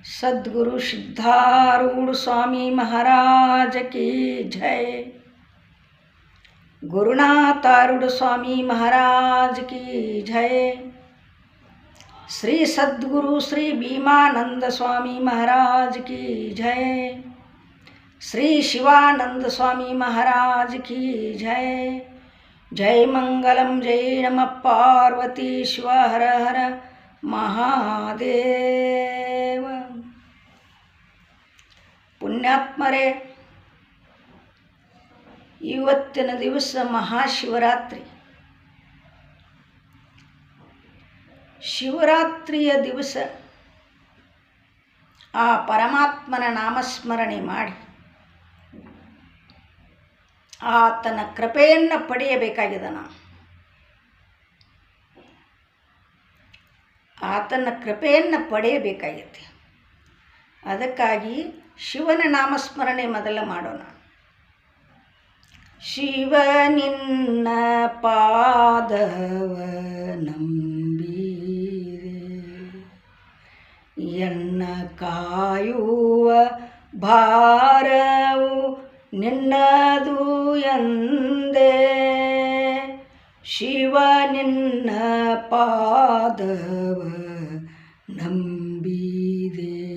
सद्गुरु सिद्धारूढ़ स्वामी महाराज की जय। गुरुनाथारूढ़ स्वामी महाराज की जय। श्री सद्गुरु श्री भीमानंद स्वामी महाराज की जय। श्री शिवानंद स्वामी महाराज की जय। जय मंगलम जय नमः पार्वती शिव हर हर महादेव। ಪುಣ್ಯಾತ್ಮರೇ, ಇವತ್ತಿನ ದಿವಸ ಮಹಾಶಿವರಾತ್ರಿ. ಶಿವರಾತ್ರಿಯ ದಿವಸ ಆ ಪರಮಾತ್ಮನ ನಾಮಸ್ಮರಣೆ ಮಾಡಿ ಆತನ ಕೃಪೆಯನ್ನು ಪಡೆಯಬೇಕಾಗಿದೆ. ನಾವು ಆತನ ಕೃಪೆಯನ್ನು ಪಡೆಯಬೇಕಾಗಿದೆ. ಅದಕ್ಕಾಗಿ ಶಿವನ ನಾಮಸ್ಮರಣೆ ಮೊದಲ ಮಾಡೋಣ. ಶಿವ ನಿನ್ನ ಪಾದವ ನಂಬಿರೆ ಎನ್ನ ಕಾಯುವ ಭಾರವು ನಿನ್ನದು ಎಂದೇ. ಶಿವ ನಿನ್ನ ಪಾದವ ನಂಬಿದೆ.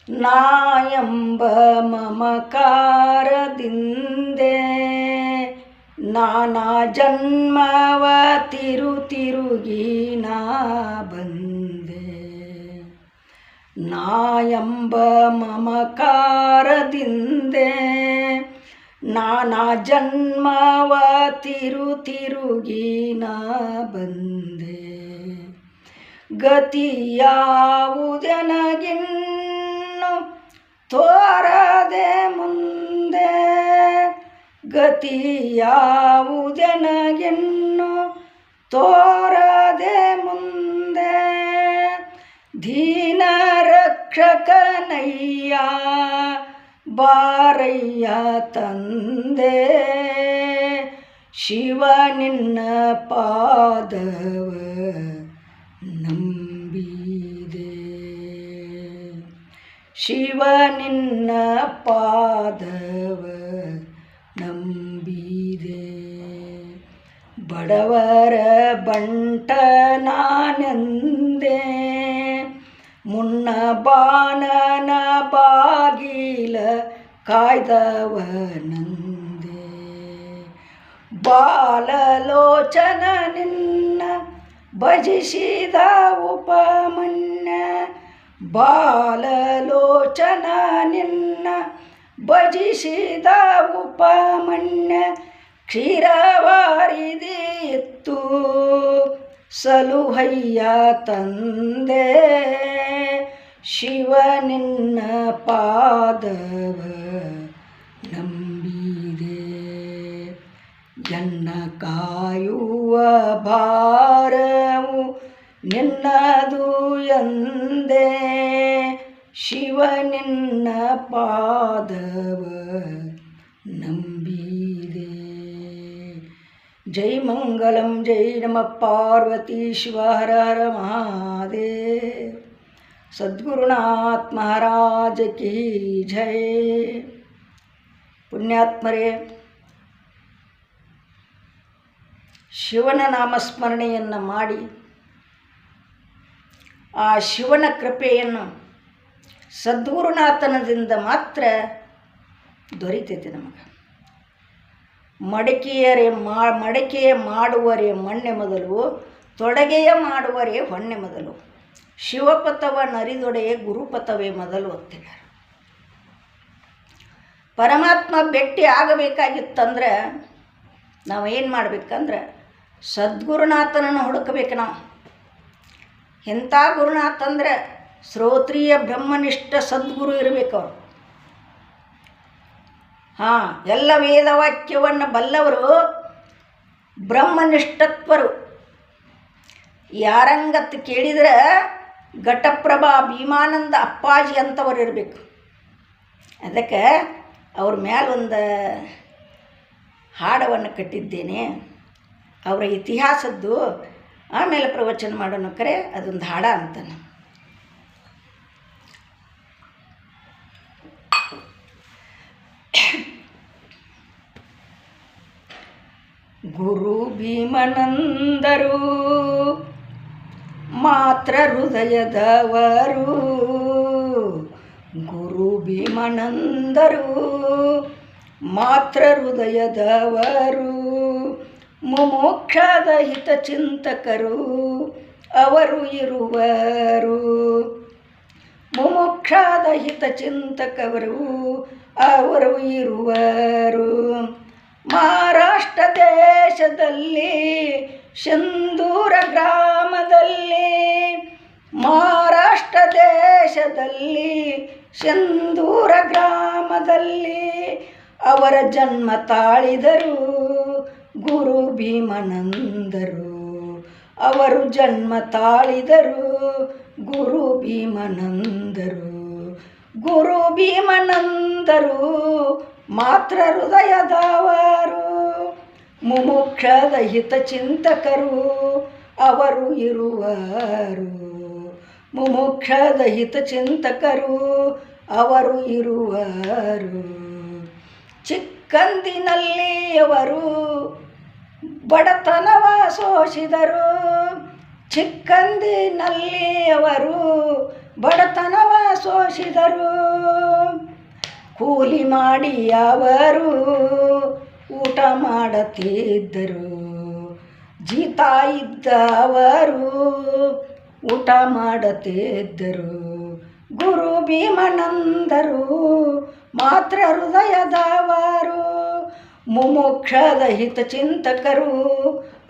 ನಾಯಂಬ ಮಮಕಾರದಿಂದೆ ನಾನಾ ಜನ್ಮವ ತಿರುಗಿ ನಾ ಬಂದೆ. ನಾಯಂಬ ಮಮಕಾರದಿಂದೆ ನಾನಾ ಜನ್ಮವ ತಿರುಗಿ ನಾ ಬಂದೆ. ಗತಿಯಾವುದೆನಗಿನ್ನು ತೋರದೆ ಮುಂದೆ. ಗತಿಯಾವುದೆನಗಿನ್ನು ತೋರದೆ ಮುಂದೆ. ದೀನ ರಕ್ಷಕನಯ್ಯ ಬಾರಯ್ಯ ತಂದೆ. ಶಿವ ನಿನ್ನ ಪಾದವ ನಂಬಿದೆ. ಶಿವ ನಿನ್ನ ಪಾದವ ನಂಬಿದೆ. ಬಡವರ ಬಂಟ ನಾನೆಂದೆ ಮುನ್ನ ಬಾನನ ಬಾಗಿಲ ಕಾಯ್ದವನಂದೆ. ಬಾಲಲೋಚನ ನಿನ್ನ ಭಜಿಸಿದ ಉಪಮನ್ಯ. ಬಾಲಲೋಚನ ನಿನ್ನ ಭಜಿಸಿದ ಉಪಮನ್ಯ. ಕ್ಷೀರವಾರಿದಿತ್ತು ಸಲುಹಯ್ಯ ತಂದೆ. ಶಿವ ನಿನ್ನ ಪಾದವ ನಂಬಿದೆ. ಎನ್ನ ಕಾಯುವ ಭಾರವು ನಿನ್ನದು ಎಂದೇ. ಶಿವ ನಿನ್ನ ಪಾದವ ನಂಬಿದೆ. ಜೈ ಮಂಗಲಂ ಜೈ ನಮಃ ಪಾರ್ವತಿ ಶಿವ ಹರ ಹರ ಮಹಾದೇವ್. ಸದ್ಗುರುನಾಥ ಮಹಾರಾಜ ಕಿ ಜೈ. ಪುಣ್ಯಾತ್ಮರೇ, ಶಿವನ ನಾಮಸ್ಮರಣೆಯನ್ನು ಮಾಡಿ ಆ ಶಿವನ ಕೃಪೆಯನ್ನು ಸದ್ಗುರುನಾಥನದಿಂದ ಮಾತ್ರ ದೊರೀತೈತೆ ನಮಗೆ. ಮಡಕೆಯ ಮಾಡುವರೆ ಮಣ್ಣೆ ಮೊದಲು, ತೊಡಗೆಯ ಮಾಡುವರೆ ಹೊಣ್ಣೆ ಮೊದಲು. ಶಿವಪಥವ ನರಿದೊಡೆಯೇ ಗುರುಪಥವೇ ಮೊದಲು ಅಂತಾರೆ. ಪರಮಾತ್ಮ ಭೇಟಿ ಆಗಬೇಕಾಗಿತ್ತಂದ್ರೆ ನಾವೇನು ಮಾಡಬೇಕಂದ್ರೆ ಸದ್ಗುರುನಾಥನನ್ನು ಹುಡುಕಬೇಕು. ನಾವು ಎಂಥ ಗುರುನಾಥ ಅಂದರೆ ಶ್ರೋತ್ರಿಯ ಬ್ರಹ್ಮನಿಷ್ಠ ಸದ್ಗುರು ಇರಬೇಕು ಅವರು. ಎಲ್ಲ ವೇದವಾಕ್ಯವನ್ನು ಬಲ್ಲವರು ಬ್ರಹ್ಮನಿಷ್ಠತ್ವರು. ಯಾರಂಗತ್ತು ಕೇಳಿದರೆ ಘಟಪ್ರಭಾ ಭೀಮಾನಂದ ಅಪ್ಪಾಜಿ ಅಂತವರು ಇರಬೇಕು. ಅದಕ್ಕೆ ಅವ್ರ ಮೇಲೆ ಒಂದು ಹಾಡವನ್ನು ಕಟ್ಟಿದ್ದೇನೆ. ಅವರ ಇತಿಹಾಸದ್ದು ಆಮೇಲೆ ಪ್ರವಚನ ಮಾಡೋಣ. ಕರೆ ಅದೊಂದು ಹಾಡ ಅಂತಾನೆ. ಗುರು ಭೀಮನಂದರು ಮಾತ್ರ ಹೃದಯದವರು. ಗುರು ಭೀಮನಂದರು ಮಾತ್ರ ಹೃದಯದವರು. ಮುಮುಕ್ಷಾದ ಹಿತಚಿಂತಕರು ಅವರು ಇರುವರು. ಮುಮುಕ್ಷಾದ ಹಿತಚಿಂತಕರು ಅವರು ಇರುವರು. ಮಹಾರಾಷ್ಟ್ರ ದೇಶದಲ್ಲಿ ಸಿಂಧೂರ ಗ್ರಾಮದಲ್ಲಿ, ಮಹಾರಾಷ್ಟ್ರ ದೇಶದಲ್ಲಿ ಸಿಂಧೂರ ಗ್ರಾಮದಲ್ಲಿ ಅವರ ಜನ್ಮ ತಾಳಿದರು ಗುರು ಭೀಮನಂದರು. ಅವರು ಜನ್ಮ ತಾಳಿದರು ಗುರು ಭೀಮನಂದರು. ಗುರು ಭೀಮನಂದರು ಮಾತ್ರ ಹೃದಯದವರು. ಮುಮುಕ್ಷದ ಹಿತಚಿಂತಕರು ಅವರು ಇರುವರು. ಮುಮುಕ್ಷದ ಹಿತಚಿಂತಕರು ಅವರು ಇರುವರು. ಚಿಕ್ಕಂದಿನಲ್ಲಿ ಅವರು ಬಡತನವ ಸೋಸಿದರು. ಚಿಕ್ಕಂದಿನಲ್ಲಿ ಅವರು ಬಡತನವ ಸೋಸಿದರು. ಕೂಲಿ ಮಾಡಿ ಅವರು ಊಟ ಮಾಡುತ್ತಿದ್ದರು. ಜೀತ ಇದ್ದವರು ಊಟ ಮಾಡುತ್ತಿದ್ದರು. ಗುರು ಭೀಮನಂದರು ಮಾತ್ರ ಹೃದಯದವರು. ಮುಮುಕ್ಷದ ಹಿತಚಿಂತಕರು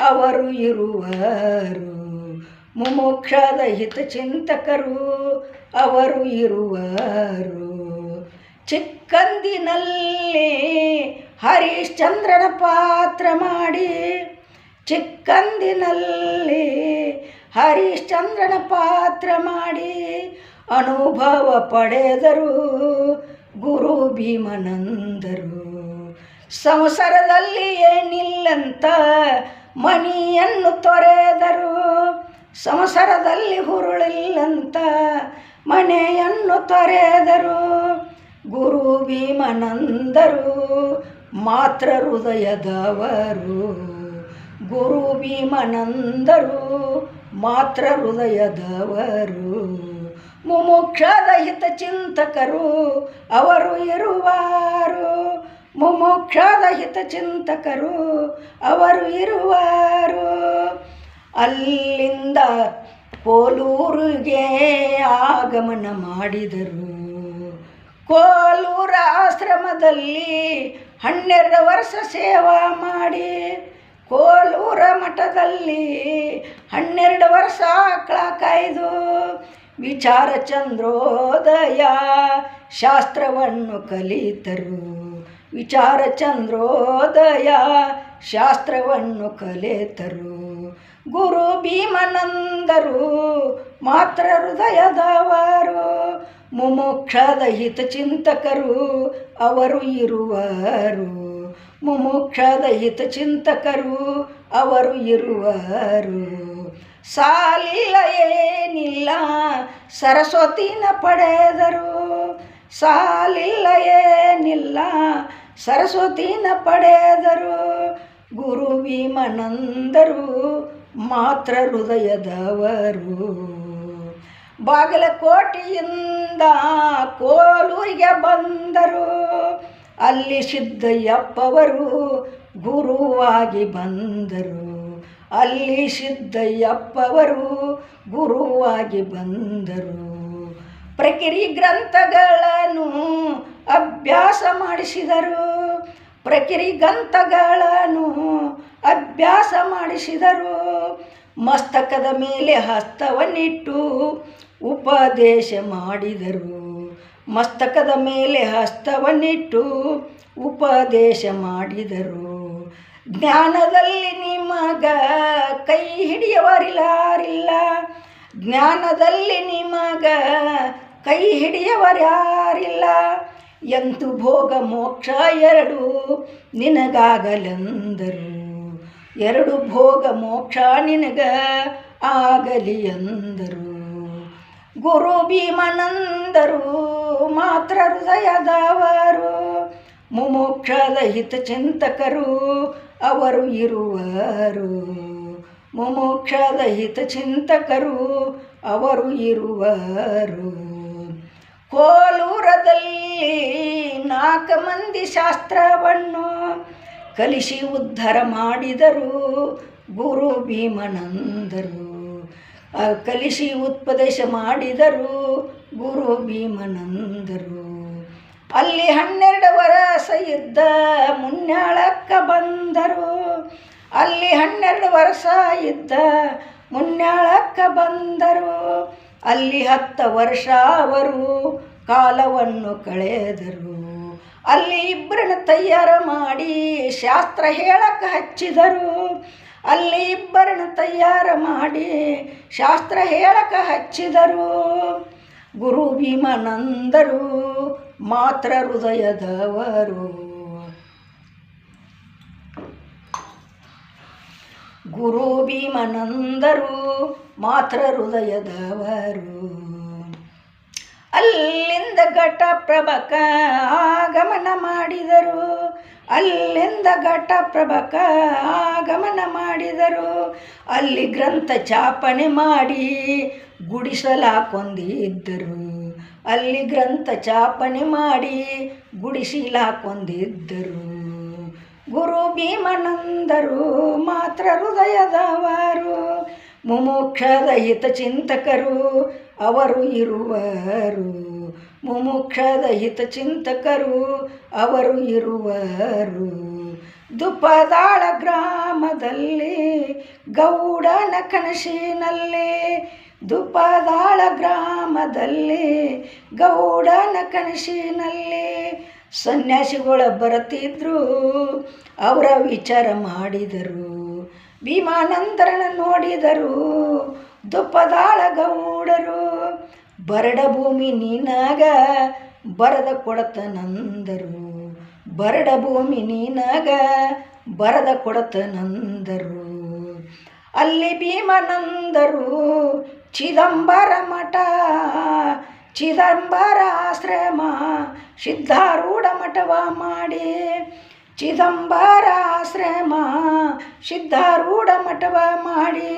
ಅವರು ಇರುವರು. ಮುಮುಕ್ಷದ ಹಿತಚಿಂತಕರು ಅವರು ಇರುವರು. ಚಿಕ್ಕಂದಿನಲ್ಲಿ ಹರಿಶ್ಚಂದ್ರನ ಪಾತ್ರ ಮಾಡಿ, ಚಿಕ್ಕಂದಿನಲ್ಲಿ ಹರಿಶ್ಚಂದ್ರನ ಪಾತ್ರ ಮಾಡಿ ಅನುಭವ ಪಡೆದರು ಗುರು ಭೀಮನಂದರು. ಸಂಸಾರದಲ್ಲಿ ಏನಿಲ್ಲಂತ ಮಣಿಯನ್ನು ತೊರೆದರು. ಸಂಸಾರದಲ್ಲಿ ಹುರುಳಿಲ್ಲಂತ ಮನೆಯನ್ನು ತೊರೆದರು ಗುರು ಭೀಮನಂದರು ಮಾತ್ರ ಹೃದಯದವರು. ಗುರು ಭೀಮನಂದರು ಮಾತ್ರ ಹೃದಯದವರು. ಮುಮುಕ್ಷದ ಹಿತಚಿಂತಕರು ಅವರು ಇರುವರು. ಮುಮುಕ್ಷದ ಹಿತಚಿಂತಕರು ಅವರು ಇರುವರು. ಅಲ್ಲಿಂದ ಕೋಲೂರಿಗೆ ಆಗಮನ ಮಾಡಿದರು. ಕೋಲೂರ ಆಶ್ರಮದಲ್ಲಿ 12 ವರ್ಷ ಸೇವಾ ಮಾಡಿ, ಕೋಲೂರ ಮಠದಲ್ಲಿ 12 ವರ್ಷ ಆಕಳ ಕಾಯ್ದು ವಿಚಾರ ಚಂದ್ರೋದಯ ಶಾಸ್ತ್ರವನ್ನು ಕಲಿತರು. ವಿಚಾರ ಚಂದ್ರೋದಯ ಶಾಸ್ತ್ರವನ್ನು ಕಲಿತರು ಗುರು ಭೀಮನಂದರು ಮಾತ್ರ ಹೃದಯದವರು. ಮುಮುಕ್ಷದ ಹಿತಚಿಂತಕರು ಅವರು ಇರುವರು. ಮುಮುಕ್ಷದ ಹಿತಚಿಂತಕರು ಅವರು ಇರುವರು. ಸಾಲಿಲ್ಲ ಏನಿಲ್ಲ ಸರಸ್ವತಿನ ಪಡೆದರು. ಸಾಲಿಲ್ಲ ಏನಿಲ್ಲ ಸರಸ್ವತಿನ ಪಡೆದರು ಗುರು ಭೀಮನಂದರು ಮಾತ್ರ ಹೃದಯದವರು. ಬಾಗಲಕೋಟೆಯಿಂದ ಕೋಲೂರಿಗೆ ಬಂದರು. ಅಲ್ಲಿ ಸಿದ್ದಯ್ಯಪ್ಪವರು ಗುರುವಾಗಿ ಬಂದರು. ಅಲ್ಲಿ ಸಿದ್ದಯ್ಯಪ್ಪವರು ಗುರುವಾಗಿ ಬಂದರು. ಪ್ರಕಿರಿ ಗ್ರಂಥಗಳನ್ನು ಅಭ್ಯಾಸ ಮಾಡಿಸಿದರು. ಪ್ರಕಿರಿ ಗ್ರಂಥಗಳನ್ನು ಅಭ್ಯಾಸ ಮಾಡಿಸಿದರು. ಮಸ್ತಕದ ಮೇಲೆ ಹಸ್ತವನ್ನಿಟ್ಟು ಉಪದೇಶ ಮಾಡಿದರು. ಮಸ್ತಕದ ಮೇಲೆ ಹಸ್ತವನ್ನಿಟ್ಟು ಉಪದೇಶ ಮಾಡಿದರು. ಜ್ಞಾನದಲ್ಲಿ ನಿಮಗ ಕೈ ಹಿಡಿಯವರಿಲ್ಲ. ಜ್ಞಾನದಲ್ಲಿ ನಿಮಗ ಕೈ ಹಿಡಿಯವರ್ಯಾರಿಲ್ಲ. ಎಂತು ಭೋಗ ಮೋಕ್ಷ 2 ನಿನಗಾಗಲೆಂದರು. 2 ಭೋಗ ಮೋಕ್ಷ ನಿನಗ ಆಗಲಿ ಎಂದರು ಗುರು ಭೀಮನಂದರು ಮಾತ್ರ ಹೃದಯದವರು. ಮುಮುಕ್ಷದ ಹಿತಚಿಂತಕರು ಅವರು ಇರುವರು. ಮುಮುಕ್ಷದ ಹಿತಚಿಂತಕರು ಅವರು ಇರುವರು. ಕೋಲೂರದಲ್ಲಿ 4 ಮಂದಿ ಶಾಸ್ತ್ರವನ್ನು ಕಲಿಸಿ ಉದ್ಧಾರ ಮಾಡಿದರು ಗುರು ಭೀಮನಂದರು. ಕಲಿಸಿ ಉಪದೇಶ ಮಾಡಿದರು ಗುರು ಭೀಮನಂದರು. ಅಲ್ಲಿ 12 ವರ್ಷ ಇದ್ದ ಮುನ್ಯಾಳಕ್ಕೆ ಬಂದರು. ಅಲ್ಲಿ 12 ವರ್ಷ ಇದ್ದ ಮುನ್ಯಾಳಕ್ಕೆ ಬಂದರು. ಅಲ್ಲಿ 10 ವರ್ಷ ಅವರು ಕಾಲವನ್ನು ಕಳೆದರು. ಅಲ್ಲಿ 2 ತಯಾರು ಮಾಡಿ ಶಾಸ್ತ್ರ ಹೇಳಕ್ಕೆ ಹಚ್ಚಿದರು. ಅಲ್ಲಿ 2 ತಯಾರು ಮಾಡಿ ಶಾಸ್ತ್ರ ಹೇಳಕ್ಕೆ ಹಚ್ಚಿದರು. ಗುರು ಭೀಮನಂದರು ಮಾತ್ರ ಹೃದಯದವರು. ಗುರು ಭೀಮನಂದರು ಮಾತ್ರ ಹೃದಯದವರು. ಅಲ್ಲಿಂದ ಘಟಪ್ರಭಕ ಆಗಮನ ಮಾಡಿದರು. ಅಲ್ಲಿಂದ ಘಟಪ್ರಭಕ ಆಗಮನ ಮಾಡಿದರು. ಅಲ್ಲಿ ಗ್ರಂಥ ಚಾಪಣೆ ಮಾಡಿ ಗುಡಿಸಲಾಕೊಂದಿದ್ದರು. ಅಲ್ಲಿ ಗ್ರಂಥ ಚಾಪಣೆ ಮಾಡಿ ಗುಡಿಸಲಾಕೊಂದಿದ್ದರು. ಗುರು ಭೀಮನಂದರು ಮಾತ್ರ ಹೃದಯದವರು. ಮುಮುಕ್ಷದ ಹಿತಚಿಂತಕರು ಅವರು ಇರುವರು. ಮುಮುಕ್ಷದ ಹಿತಚಿಂತಕರು ಅವರು ಇರುವರು. ದುಪ್ಪದಾಳ ಗ್ರಾಮದಲ್ಲಿ ಗೌಡನ ಕನಸಿನಲ್ಲಿ. ದುಪ್ಪದಾಳ ಗ್ರಾಮದಲ್ಲಿ ಗೌಡನ ಕನಸಿನಲ್ಲಿ ಸನ್ಯಾಸಿಗಳು ಬರುತ್ತಿದ್ದರು. ಅವರ ವಿಚಾರ ಮಾಡಿದರು. ಭೀಮಾನಂದರನ ನೋಡಿದರು ದುಪ್ಪದಾಳ ಗೌಡರು. ಬರಡ ಭೂಮಿ ನೀನಾಗ ಬರದ ಕೊಡತನಂದರು. ಬರಡ ಭೂಮಿ ನೀನಾಗ ಬರದ ಕೊಡತನಂದರು. ಅಲ್ಲಿ ಭೀಮಾನಂದರು ಚಿದಂಬರ ಮಠ, ಚಿದಂಬರ ಆಶ್ರಮ, ಸಿದ್ಧಾರೂಢ ಮಠವ ಮಾಡಿ. ಚಿದಂಬರ ಆಶ್ರಮ, ಸಿದ್ಧಾರೂಢ ಮಠವ ಮಾಡಿ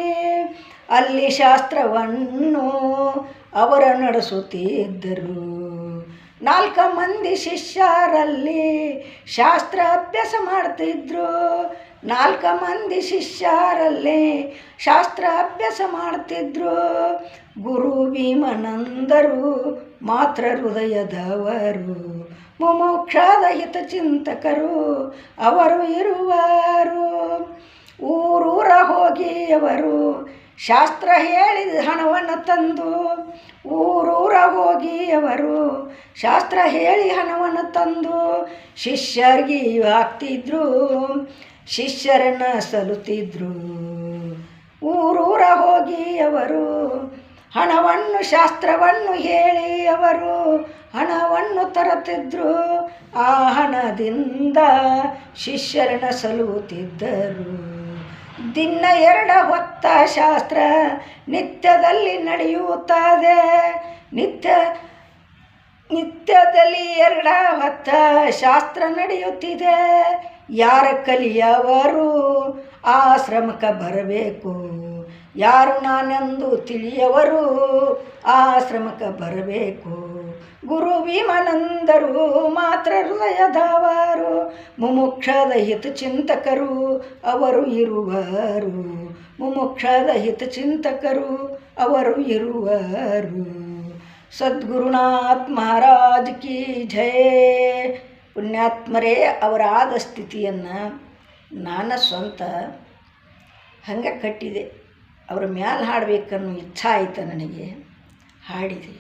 ಅಲ್ಲಿ ಶಾಸ್ತ್ರವನ್ನು ಅವರ ನಡೆಸುತ್ತಿದ್ದರು. 4 ಮಂದಿ ಶಿಷ್ಯರಲ್ಲಿ ಶಾಸ್ತ್ರ ಅಭ್ಯಾಸ ಮಾಡ್ತಿದ್ರು. 4 ಮಂದಿ ಶಿಷ್ಯರಲ್ಲಿ ಶಾಸ್ತ್ರ ಅಭ್ಯಾಸ ಮಾಡ್ತಿದ್ರು. ಗುರು ಭೀಮನಂದರು ಮಾತ್ರ ಹೃದಯದವರು. ಮುಮುಕ್ಷದ ಹಿತಚಿಂತಕರು ಅವರು ಇರುವರು. ಊರೂರ ಹೋಗಿ ಅವರು ಶಾಸ್ತ್ರ ಹೇಳಿದ ಹಣವನ್ನು ತಂದು. ಊರೂರ ಹೋಗಿ ಅವರು ಶಾಸ್ತ್ರ ಹೇಳಿ ಹಣವನ್ನು ತಂದು ಶಿಷ್ಯರಿಗೆ ಹಾಕ್ತಿದ್ರು. ಶಿಷ್ಯರನ್ನು ಸಲುತ್ತಿದ್ರು. ಊರೂರ ಹೋಗಿ ಅವರು ಹಣವನ್ನು ಶಾಸ್ತ್ರವನ್ನು ಹೇಳಿ ಅವರು ಹಣವನ್ನು ತರುತ್ತಿದ್ದರು. ಆ ಹಣದಿಂದ ಶಿಷ್ಯರನ್ನು ಸಲುತ್ತಿದ್ದರು. ದಿನ 2 ಹೊತ್ತ ಶಾಸ್ತ್ರ ನಿತ್ಯದಲ್ಲಿ ನಡೆಯುತ್ತದೆ. ನಿತ್ಯದಲ್ಲಿ 2 ಹೊತ್ತ ಶಾಸ್ತ್ರ ನಡೆಯುತ್ತಿದೆ. ಯಾರ ಕಲಿಯವರು ಆಶ್ರಮಕ್ಕೆ ಬರಬೇಕು. ಯಾರು ನಾನೆಂದು ತಿಳಿಯವರು ಆಶ್ರಮಕ್ಕೆ ಬರಬೇಕು. ಗುರು ಭೀಮನಂದರು ಮಾತ್ರ ಹೃದಯದವರು. ಮುಮುಕ್ಷದ ಹಿತಚಿಂತಕರು ಅವರು ಇರುವರು. ಮುಮುಕ್ಷದ ಹಿತಚಿಂತಕರು ಅವರು ಇರುವರು. ಸದ್ಗುರುನಾಥ್ ಮಹಾರಾಜ್ ಕಿ ಜಯ. ಪುಣ್ಯಾತ್ಮರೇ, ಅವರಾದ ಸ್ಥಿತಿಯನ್ನು ನಾನು ಸ್ವಂತ ಹಂಗೆ ಕಟ್ಟಿದೆ. ಅವ್ರ ಮ್ಯಾಲೆ ಹಾಡಬೇಕನ್ನೋ ಇಚ್ಛೆ ಆಯಿತು ನನಗೆ. ಹಾಡಿದೆ.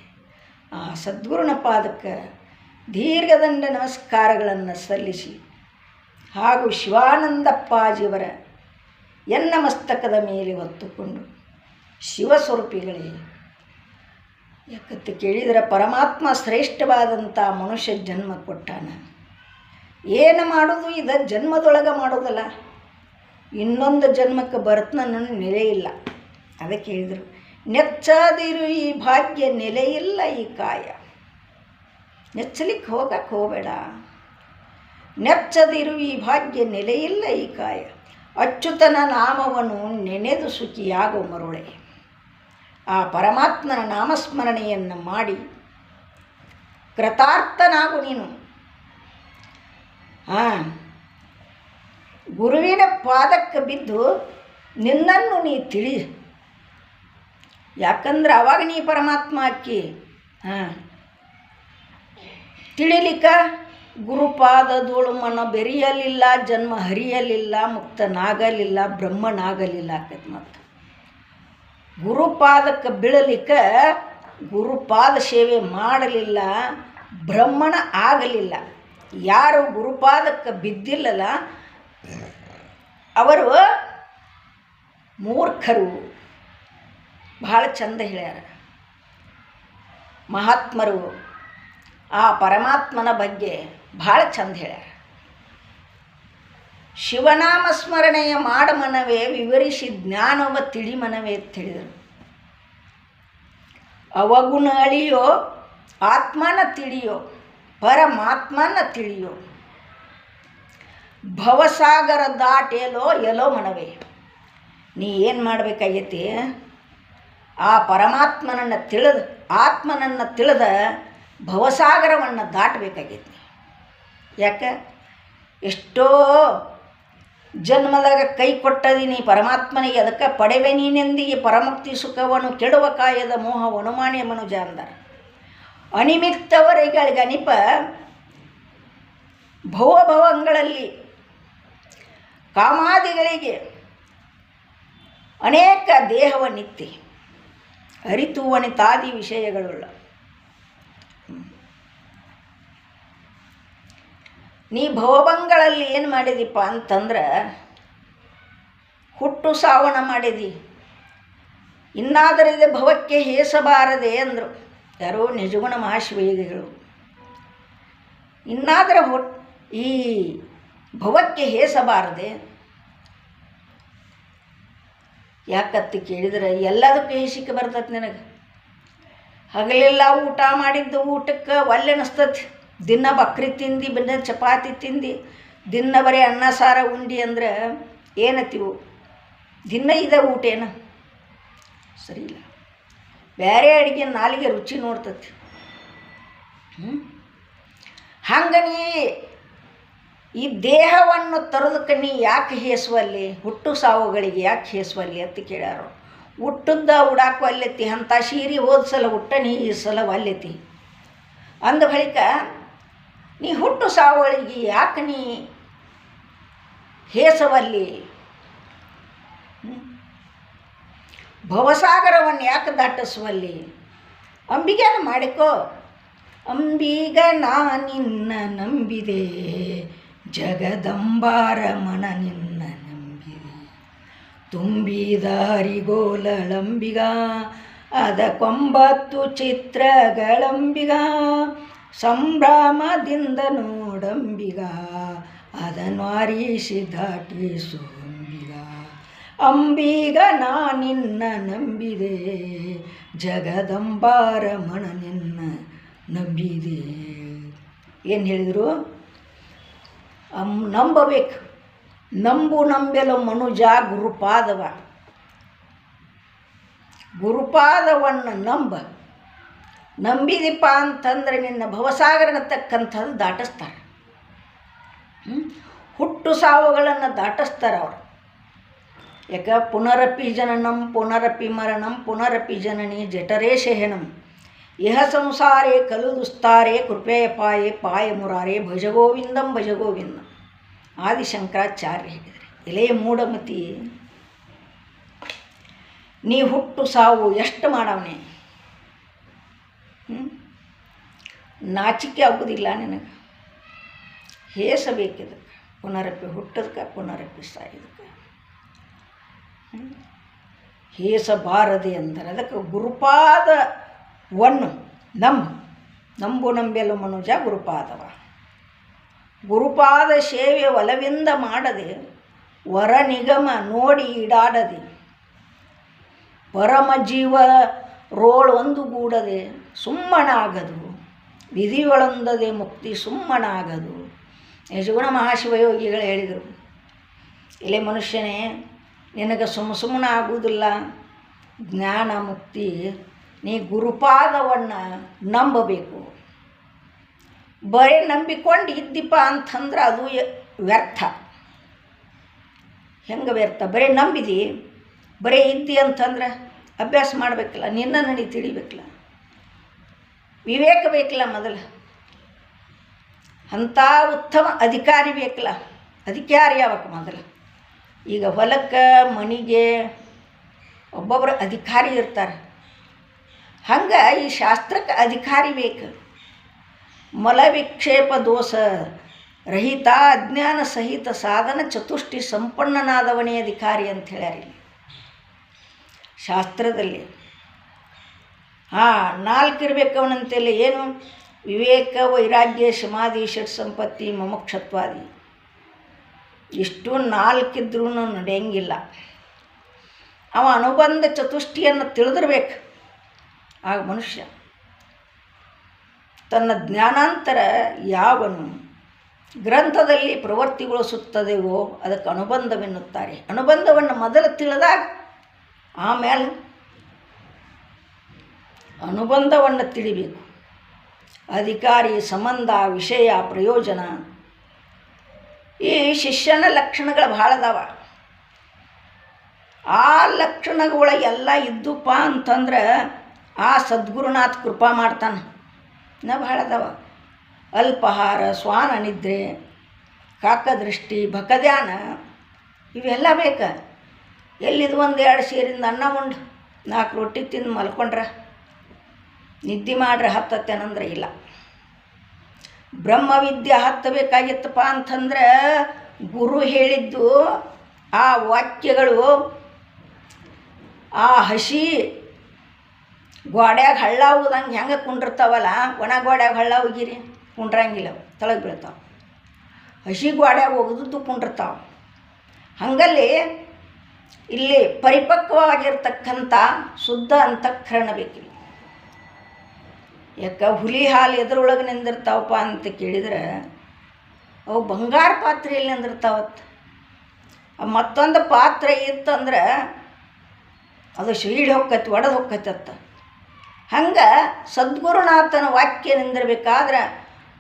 ಆ ಸದ್ಗುರುನ ಪಾದಕ್ಕೆ ದೀರ್ಘದಂಡ ನಮಸ್ಕಾರಗಳನ್ನು ಸಲ್ಲಿಸಿ ಹಾಗೂ ಶಿವಾನಂದಪ್ಪಾಜಿಯವರ ಎನ್ನ ಮಸ್ತಕದ ಮೇಲೆ ಹೊತ್ತುಕೊಂಡು ಶಿವಸ್ವರೂಪಿಗಳೇ, ಯಾಕತ್ತು ಕೇಳಿದರೆ ಪರಮಾತ್ಮ ಶ್ರೇಷ್ಠವಾದಂಥ ಮನುಷ್ಯ ಜನ್ಮ ಕೊಟ್ಟಾನ. ಏನು ಮಾಡೋದು ಇದು ಜನ್ಮದೊಳಗೆ ಮಾಡೋದಲ್ಲ, ಇನ್ನೊಂದು ಜನ್ಮಕ್ಕೆ ಬರ್ತನ ನನ್ನ ನೆಲೆ ಇಲ್ಲ. ಅದಕ್ಕೆ ಹೇಳಿದರು, ನೆಚ್ಚದಿರು ಈ ಭಾಗ್ಯ ನೆಲೆಯಿಲ್ಲ ಈ ಕಾಯ. ನೆಚ್ಚಲಿಕ್ಕೆ ಹೋಗಕ್ಕೆ ಹೋಗಬೇಡ. ನೆಚ್ಚದಿರು ಈ ಭಾಗ್ಯ ನೆಲೆಯಿಲ್ಲ ಈ ಕಾಯ. ಅಚ್ಯುತನ ನಾಮವನ್ನು ನೆನೆದು ಸುಖಿಯಾಗೋ ಮರುಳೆ. ಆ ಪರಮಾತ್ಮನ ನಾಮಸ್ಮರಣೆಯನ್ನು ಮಾಡಿ ಕೃತಾರ್ಥನಾಗು ನೀನು. ಗುರುವಿನ ಪಾದಕ್ಕೆ ಬಿದ್ದು ನಿನ್ನನ್ನು ನೀ ತಿಳಿ. ಯಾಕಂದ್ರೆ ಅವಾಗ ನೀ ಪರಮಾತ್ಮ ಅಕ್ಕಿ. ತಿಳಿಲಿಕ್ಕ ಗುರುಪಾದದೋಳು ಮನ ಬೆರೆಯಲಿಲ್ಲ, ಜನ್ಮ ಹರಿಯಲಿಲ್ಲ, ಮುಕ್ತನಾಗಲಿಲ್ಲ, ಬ್ರಹ್ಮನಾಗಲಿಲ್ಲ ಆಕೈತಿ. ಮತ್ತು ಗುರುಪಾದಕ್ಕೆ ಬೀಳಲಿಕ್ಕೆ ಗುರುಪಾದ ಸೇವೆ ಮಾಡಲಿಲ್ಲ, ಬ್ರಹ್ಮಣ ಆಗಲಿಲ್ಲ. ಯಾರು ಗುರುಪಾದಕ್ಕೆ ಬಿದ್ದಿಲ್ಲಲ್ಲ ಅವರು ಮೂರ್ಖರು. ಭಾಳ ಚಂದ ಹೇಳ್ಯಾರ ಮಹಾತ್ಮರು. ಆ ಪರಮಾತ್ಮನ ಬಗ್ಗೆ ಭಾಳ ಚಂದ ಹೇಳ್ಯಾರ. ಶಿವನಾಮ ಸ್ಮರಣೆಯ ಮಾಡಮನವೇ ವಿವರಿಸಿ ಜ್ಞಾನವ ತಿಳಿಮನವೇ ಅಂತ ಹೇಳಿದರು. ಅವಗುಣ ಅಳಿಯೋ, ಆತ್ಮನ ತಿಳಿಯೋ, ಪರಮಾತ್ಮನ ತಿಳಿಯೋ, ಭವಸಾಗರ ದಾಟೇಲೋ ಎಲ್ಲೋ ಮನವೇ. ನೀ ಏನು ಮಾಡಬೇಕಾಗೈತಿ? ಆ ಪರಮಾತ್ಮನನ್ನು ತಿಳಿದು, ಆತ್ಮನನ್ನು ತಿಳಿದ ಭವಸಾಗರವನ್ನು ದಾಟಬೇಕಾಗೈತಿ. ಯಾಕೆ? ಎಷ್ಟೋ ಜನ್ಮದಾಗ ಕೈ ಕೊಟ್ಟದೀನಿ ಪರಮಾತ್ಮನಿಗೆ, ಅದಕ್ಕೆ ಪಡೆವೆ ನೀನೆಂದಿಗೆ ಪರಮುಕ್ತಿ ಸುಖವನ್ನು ಕೆಡುವ ಕಾಯದ ಮೋಹ ವನುಮಾನ್ಯ ಮನುಜ ಅಂದಾರ. ಅನಿಮಿತ್ತವರಿಗೆ ಅನಿಪ ಭವಭವಂಗಳಲ್ಲಿ ಕಾಮಾದಿಗಳಿಗೆ ಅನೇಕ ದೇಹವನ್ನಿತ್ತಿ ಅರಿತು ವನಿತಾದಿ ವಿಷಯಗಳುಳ್ಳ. ನೀ ಭವಭಂಗಳಲ್ಲಿ ಏನು ಮಾಡಿದಿಪ್ಪ ಅಂತಂದ್ರೆ ಹುಟ್ಟು ಸಾವನ ಮಾಡಿದಿ. ಇನ್ನಾದರಿದೆ ಭವಕ್ಕೆ ಹೇಸಬಾರದೆ ಅಂದರು ಯಾರೋ ನಿಜಗುಣ ಮಹಾಶಿವಯೋಗಿಗಳು. ಇನ್ನಾದರೆ ಈ ಭವಕ್ಕೆ ಹೇಸಬಾರದೆ. ಯಾಕತ್ತಿ ಕೇಳಿದ್ರೆ ಎಲ್ಲದಕ್ಕೂ ಹೇಸಿಕೆ ಬರ್ತೈತಿ ನಿನಗೆ. ಹಗಲೆಲ್ಲ ಊಟ ಮಾಡಿದ್ದು ಊಟಕ್ಕೆ ಒಲ್ಲೆ ಅನಿಸ್ತತಿ. ದಿನ ಬಕ್ರಿ ತಿಂದು, ದಿನ ಚಪಾತಿ ತಿಂದು, ದಿನ ಬರೀ ಅನ್ನ ಸಾರ ಉಂಡಿ ಅಂದ್ರೆ ಏನತ್ತೀವು? ದಿನ ಇದೆ ಊಟ ಏನು ಸರಿ ಇಲ್ಲ. ಬೇರೆ ಅಡುಗೆ ನಾಲಿಗೆ ರುಚಿ ನೋಡ್ತತಿ. ಹಂಗೆ ನೀ ಈ ದೇಹವನ್ನು ತರೋದಕ್ಕೆ ನೀ ಯಾಕೆ ಹೇಸುವಲ್ಲಿ? ಹುಟ್ಟು ಸಾವುಗಳಿಗೆ ಯಾಕೆ ಹೇಸುವಲ್ಲಿ ಅಂತ ಕೇಳ್ಯಾರ. ಹುಟ್ಟುದ್ದ ಉಡಾಕು ಅಲ್ಲೆತ್ತಿ, ಅಂಥ ಸೀರೆ ಹೋದ ಸಲ ಹುಟ್ಟ ನೀ ಈ ಸಲ ಅಲ್ಲೆತ್ತಿ ಅಂದ ಬಳಿಕ ನೀ ಹುಟ್ಟು ಸಾವುಗಳಿಗೆ ಯಾಕೆ ನೀ ಹೇಸವಲ್ಲಿ? ಭವಸಾಗರವನ್ನು ಯಾಕೆ ದಾಟಿಸುವಲ್ಲಿ? ಅಂಬಿಗನ ಮಾಡಿಕೋ. ಅಂಬಿಗ ನಾ ನಿನ್ನ ನಂಬಿದೆ, ಜಗದಂಬಾರಮಣ ನಿನ್ನ ನಂಬಿದೆ. ತುಂಬಿದ ಹರಿಗೋಲಂಬಿಗ, ಅದಕ್ಕೊಂಬತ್ತು ಚಿತ್ರಗಳಂಬಿಗ. ಸಂಭ್ರಮದಿಂದ ನೋಡಂಬಿಗ, ಅದನ್ನು ಆರಿಸಿ ದಾಟಿಸು ಅಂಬಿಗ. ಅಂಬಿಗ ನಾ ನಿನ್ನ ನಂಬಿದೆ, ಜಗದಂಬಾರಮಣ ನಿನ್ನ ನಂಬಿದೆ. ಏನು ಹೇಳಿದರು? ನಂಬಬೇಕು. ನಂಬು ನಂಬೆಲು ಮನುಜ ಗುರುಪಾದವ. ಗುರುಪಾದವನ್ನು ನಂಬಿದಿಪ್ಪ ಅಂತಂದರೆ ನಿನ್ನ ಭವಸಾಗರನತಕ್ಕಂಥದ್ದು ದಾಟಿಸ್ತಾರೆ. ಹುಟ್ಟು ಸಾವುಗಳನ್ನು ದಾಟಿಸ್ತಾರೆ ಅವರು. ಯಾಕೆ? ಪುನರಪಿ ಜನನಂ ಪುನರಪಿ ಮರಣಂ ಪುನರಪಿ ಜನನಿ ಜಠರೇ ಶಯನಂ ಇಹ ಸಂಸಾರೇ ಕಲು ದುಸ್ತಾರೆ ಕೃಪೆಯ ಪಾಯೆ ಪಾಯ ಮುರಾರೇ ಭಜಗೋವಿಂದಂ ಭಜಗೋವಿಂದಂ. ಆದಿಶಂಕರಾಚಾರ್ಯ ಹೇಳಿದರೆ, ಎಲೆಯ ಮೂಢಮತಿ, ನೀ ಹುಟ್ಟು ಸಾವು ಎಷ್ಟು ಮಾಡವನೇ? ನಾಚಿಕೆ ಆಗೋದಿಲ್ಲ ನಿನಗೆ? ಹೇಸಬೇಕಿದಕ್ಕೆ. ಪುನರಪಿ ಹುಟ್ಟದಕ್ಕೆ, ಪುನರಪಿ ಸಾಯೋದಕ್ಕೆ ಹೇಸಬಾರದೆ ಅಂದರೆ ಅದಕ್ಕೆ ಗುರುಪಾದವನ್ನು ನಂಬು ನಂಬೆಲು ಮನುಜ ಗುರುಪಾದವ. ಗುರುಪಾದ ಸೇವೆ ಒಲವಿಂದ ಮಾಡದೆ, ವರ ನಿಗಮ ನೋಡಿ ಈಡಾಡದೆ, ಪರಮ ಜೀವ ರೋಳೊಂದು ಗೂಡದೆ ಸುಮ್ಮನಾಗದು, ವಿಧಿಗಳೊಂದದೆ ಮುಕ್ತಿ ಸುಮ್ಮನಾಗದು. ನಿಜಗುಣ ಮಹಾಶಿವಯೋಗಿಗಳು ಹೇಳಿದರು, ಇಲ್ಲೇ ಮನುಷ್ಯನೇ, ನಿನಗೆ ಸುಮ್ಮನೆ ಆಗುವುದಿಲ್ಲ ಜ್ಞಾನ ಮುಕ್ತಿ, ನೀ ಗುರುಪಾದವನ್ನು ನಂಬಬೇಕು. ಬರೀ ನಂಬಿಕೊಂಡು ಇದ್ದೀಪ ಅಂತಂದ್ರೆ ಅದು ವ್ಯರ್ಥ. ಹೆಂಗೆ ವ್ಯರ್ಥ? ಬರೀ ನಂಬಿದಿ, ಬರೀ ಇದ್ದಿ ಅಂತಂದ್ರೆ ಅಭ್ಯಾಸ ಮಾಡಬೇಕಲ್ಲ, ನಿನ್ನ ನಡಿ ತಿಳಿಬೇಕಲ್ಲ, ವಿವೇಕ ಬೇಕಲ್ಲ ಮೊದಲು. ಅಂಥ ಉತ್ತಮ ಅಧಿಕಾರಿ ಬೇಕಲ್ಲ, ಅಧಿಕಾರಿ ಯಾವಕ್ಕೆ ಮೊದಲು. ಈಗ ಹೊಲಕ್ಕೆ ಮನೆಗೆ ಒಬ್ಬೊಬ್ಬರು ಅಧಿಕಾರಿ ಇರ್ತಾರೆ, ಹಂಗೆ ಈ ಶಾಸ್ತ್ರಕ್ಕೆ ಅಧಿಕಾರಿ ಬೇಕು. ಮಲವಿಕ್ಷೇಪ ದೋಷ ರಹಿತ ಅಜ್ಞಾನ ಸಹಿತ ಸಾಧನ ಚತುಷ್ಟಿ ಸಂಪನ್ನನಾದವನೇ ಅಧಿಕಾರಿ ಅಂತ ಹೇಳ್ಯಾರ ಶಾಸ್ತ್ರದಲ್ಲಿ. 4 ಇರಬೇಕು ಅವನಂತೆಲ್ಲ. ಏನು? ವಿವೇಕ, ವೈರಾಗ್ಯ, ಸಮಾಧಿ, ಷಟ್ ಸಂಪತ್ತಿ, ಮುಮುಕ್ಷತ್ವಾದಿ. ಇಷ್ಟು 4 ಇದ್ರೂ ನಡೆಯಂಗಿಲ್ಲ. ಅವ ಅನುಬಂಧ ಚತುಷ್ಟಿಯನ್ನು ತಿಳಿದಿರ್ಬೇಕು. ಆಗ ಮನುಷ್ಯ ತನ್ನ ಜ್ಞಾನಾಂತರ ಯಾವನು ಗ್ರಂಥದಲ್ಲಿ ಪ್ರವೃತ್ತಿಗೊಳಿಸುತ್ತದೆಯೋ ಅದಕ್ಕೆ ಅನುಬಂಧವೆನ್ನುತ್ತಾರೆ. ಅನುಬಂಧವನ್ನು ಮೊದಲು ತಿಳಿದಾಗ ಆಮೇಲೆ ಅನುಬಂಧವನ್ನು ತಿಳಿಬೇಕು. ಅಧಿಕಾರಿ, ಸಂಬಂಧ, ವಿಷಯ, ಪ್ರಯೋಜನ, ಈ ಶಿಷ್ಯನ ಲಕ್ಷಣಗಳು ಭಾಳ ಅದಾವ. ಆ ಲಕ್ಷಣಗಳೊಳಗೆಲ್ಲ ಇದ್ದುಪ್ಪ ಅಂತಂದ್ರೆ ಆ ಸದ್ಗುರುನಾಥ ಕೃಪಾ ಮಾಡ್ತಾನೆ. ಭಾಳ ಅದಾವ. ಅಲ್ಪಹಾರ, ಶ್ವಾನ ನಿದ್ರೆ, ಕಾಕದೃಷ್ಟಿ, ಭಕಧ್ಯಾನ, ಇವೆಲ್ಲ ಬೇಕು. ಎಲ್ಲಿದು 1-2 ಸೇರಿಂದ ಅನ್ನ ಉಂಡು 4 ರೊಟ್ಟಿ ತಿಂದು ಮಲ್ಕೊಂಡ್ರೆ ನಿದ್ದೆ ಮಾಡ್ರೆ ಹತ್ತತ್ತೇನಂದ್ರೆ ಇಲ್ಲ. ಬ್ರಹ್ಮವಿದ್ಯೆ ಹತ್ತಬೇಕಾಗಿತ್ತಪ್ಪ ಅಂತಂದ್ರೆ ಗುರು ಹೇಳಿದ್ದು ಆ ವಾಕ್ಯಗಳು ಆ ಹಸಿ ಗೋಡ್ಯಾಗ ಹಳ್ಳ ಹೋದಂಗೆ ಹೆಂಗೆ ಕುಂಡಿರ್ತಾವಲ್ಲ, ಒಣ ಗೋಡ್ಯಾಗ ಹಳ್ಳ ಹೋಗಿರಿ ಕುಂಡ್ರಂಗಿಲ್ಲ, ತಳಗೆ ಬೀಳ್ತಾವೆ. ಹಸಿ ಗೋಡ್ಯಾಗ ಹೋಗೋದು ಕುಂಡಿರ್ತಾವೆ. ಹಂಗಲ್ಲಿ ಇಲ್ಲಿ ಪರಿಪಕ್ವವಾಗಿರ್ತಕ್ಕಂಥ ಶುದ್ಧ ಅಂತಃಕರಣ ಬೇಕಿಲ್ಲ. ಯಾಕೆ ಹುಲಿ ಹಾಲು ಎದ್ರೊಳಗೆ ನಿಂದಿರ್ತಾವಪ್ಪ ಅಂತ ಕೇಳಿದ್ರೆ ಅವು ಬಂಗಾರ ಪಾತ್ರೆಯಲ್ಲಿ ನಿಂದಿರ್ತಾವತ್ತು. ಮತ್ತೊಂದು ಪಾತ್ರೆ ಇತ್ತಂದ್ರೆ ಅದು ಶೀಡ್ ಹೊಕ್ಕೈತಿ, ಒಡೆದು ಹೊಕ್ಕೈತತ್ತ. ಹಂಗೆ ಸದ್ಗುರುನಾಥನ ವಾಕ್ಯ ನಿಂದಿರಬೇಕಾದ್ರೆ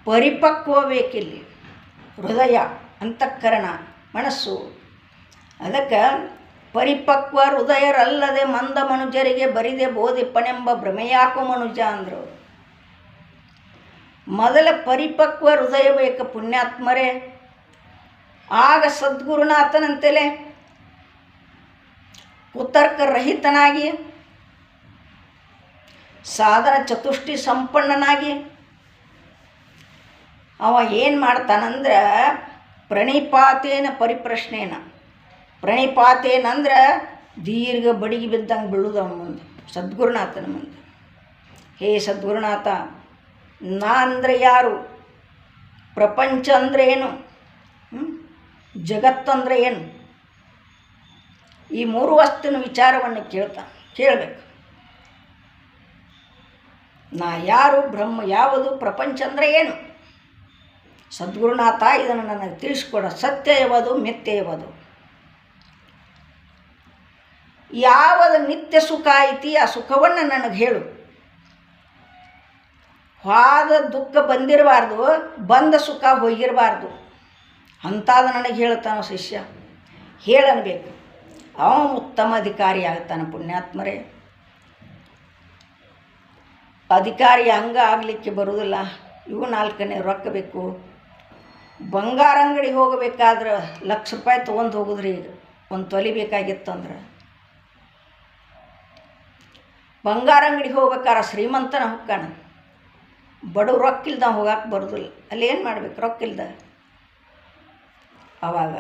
ಪರಿಪಕ್ವ ಬೇಕಿಲ್ಲಿ. ಹೃದಯ, ಅಂತಃಕರಣ, ಮನಸ್ಸು. ಅದಕ್ಕೆ ಪರಿಪಕ್ವ ಹೃದಯರಲ್ಲದೆ ಮಂದ ಮನುಜರಿಗೆ ಬರಿದೆ ಬೋಧಿಪ್ಪನೆಂಬ ಭ್ರಮೆಯಾಕೋ ಮನುಜ ಅಂದರು. ಮೊದಲ ಪರಿಪಕ್ವ ಹೃದಯ ಬೇಕು ಪುಣ್ಯಾತ್ಮರೇ. ಆಗ ಸದ್ಗುರುನಾಥನಂತೆಲೆ ಕುತರ್ಕರಹಿತನಾಗಿ ಸಾಧನ ಚತುಷ್ಟಿ ಸಂಪನ್ನನಾಗಿ ಅವ ಏನು ಮಾಡ್ತಾನಂದ್ರೆ ಪ್ರಣಿಪಾತೇನ ಪರಿಪ್ರಶ್ನೇನ. ಪ್ರಣಿಪಾತೇನಂದ್ರೆ ದೀರ್ಘ ಬಡಿಗೆ ಬಿದ್ದಂಗೆ ಬೀಳುದು ಅವನ ಮುಂದೆ, ಸದ್ಗುರುನಾಥನ ಮುಂದೆ. ಹೇ ಸದ್ಗುರುನಾಥ, ನಾ ಅಂದರೆ ಯಾರು? ಪ್ರಪಂಚ ಅಂದರೆ ಏನು? ಜಗತ್ತಂದರೆ ಏನು? ಈ 3 ವಸ್ತುವಿನ ವಿಚಾರವನ್ನು ಕೇಳಬೇಕು. ನಾ ಯಾರು? ಬ್ರಹ್ಮ ಯಾವುದು? ಪ್ರಪಂಚ ಅಂದರೆ ಏನು? ಸದ್ಗುರುನಾಥ ಇದನ್ನು ನನಗೆ ತಿಳಿಸ್ಕೊಡ. ಸತ್ಯ ಯಾವುದು? ಮಿಥ್ಯ ಯಾವುದು? ಯಾವುದು ನಿತ್ಯ ಸುಖ ಐತಿ ಆ ಸುಖವನ್ನು ನನಗೆ ಹೇಳು. ಹೋದ ದುಃಖ ಬಂದಿರಬಾರ್ದು, ಬಂದ ಸುಖ ಹೋಗಿರಬಾರ್ದು. ಅಂಥದ್ದು ನನಗೆ ಹೇಳ್ತಾನೋ ಶಿಷ್ಯ, ಹೇಳನ್ಬೇಕು. ಅವ ಉತ್ತಮ ಅಧಿಕಾರಿ ಆಗ್ತಾನೆ ಪುಣ್ಯಾತ್ಮರೇ. ಅಧಿಕಾರಿ ಹಂಗೆ ಆಗಲಿಕ್ಕೆ ಬರುವುದಿಲ್ಲ. ಇವು 4ನೇ ರೊಕ್ಕ ಬೇಕು. ಬಂಗಾರ ಅಂಗಡಿ ಹೋಗಬೇಕಾದ್ರೆ ₹1,00,000 ತೊಗೊಂಡು ಹೋಗುದ್ರಿ. ಈಗ ಒಂದು ತೊಲಿ ಬೇಕಾಗಿತ್ತಂದ್ರೆ ಬಂಗಾರ ಅಂಗಡಿಗೆ ಹೋಗ್ಬೇಕಾರೆ ಶ್ರೀಮಂತನ ಹೊಕ್ಕಾನ. ಬಡವ ರೊಕ್ಕಿಲ್ದ ಹೋಗಕ್ಕೆ ಬರೋದಿಲ್ಲ. ಅಲ್ಲಿ ಏನು ಮಾಡ್ಬೇಕು? ರೊಕ್ಕಿಲ್ದ. ಆವಾಗ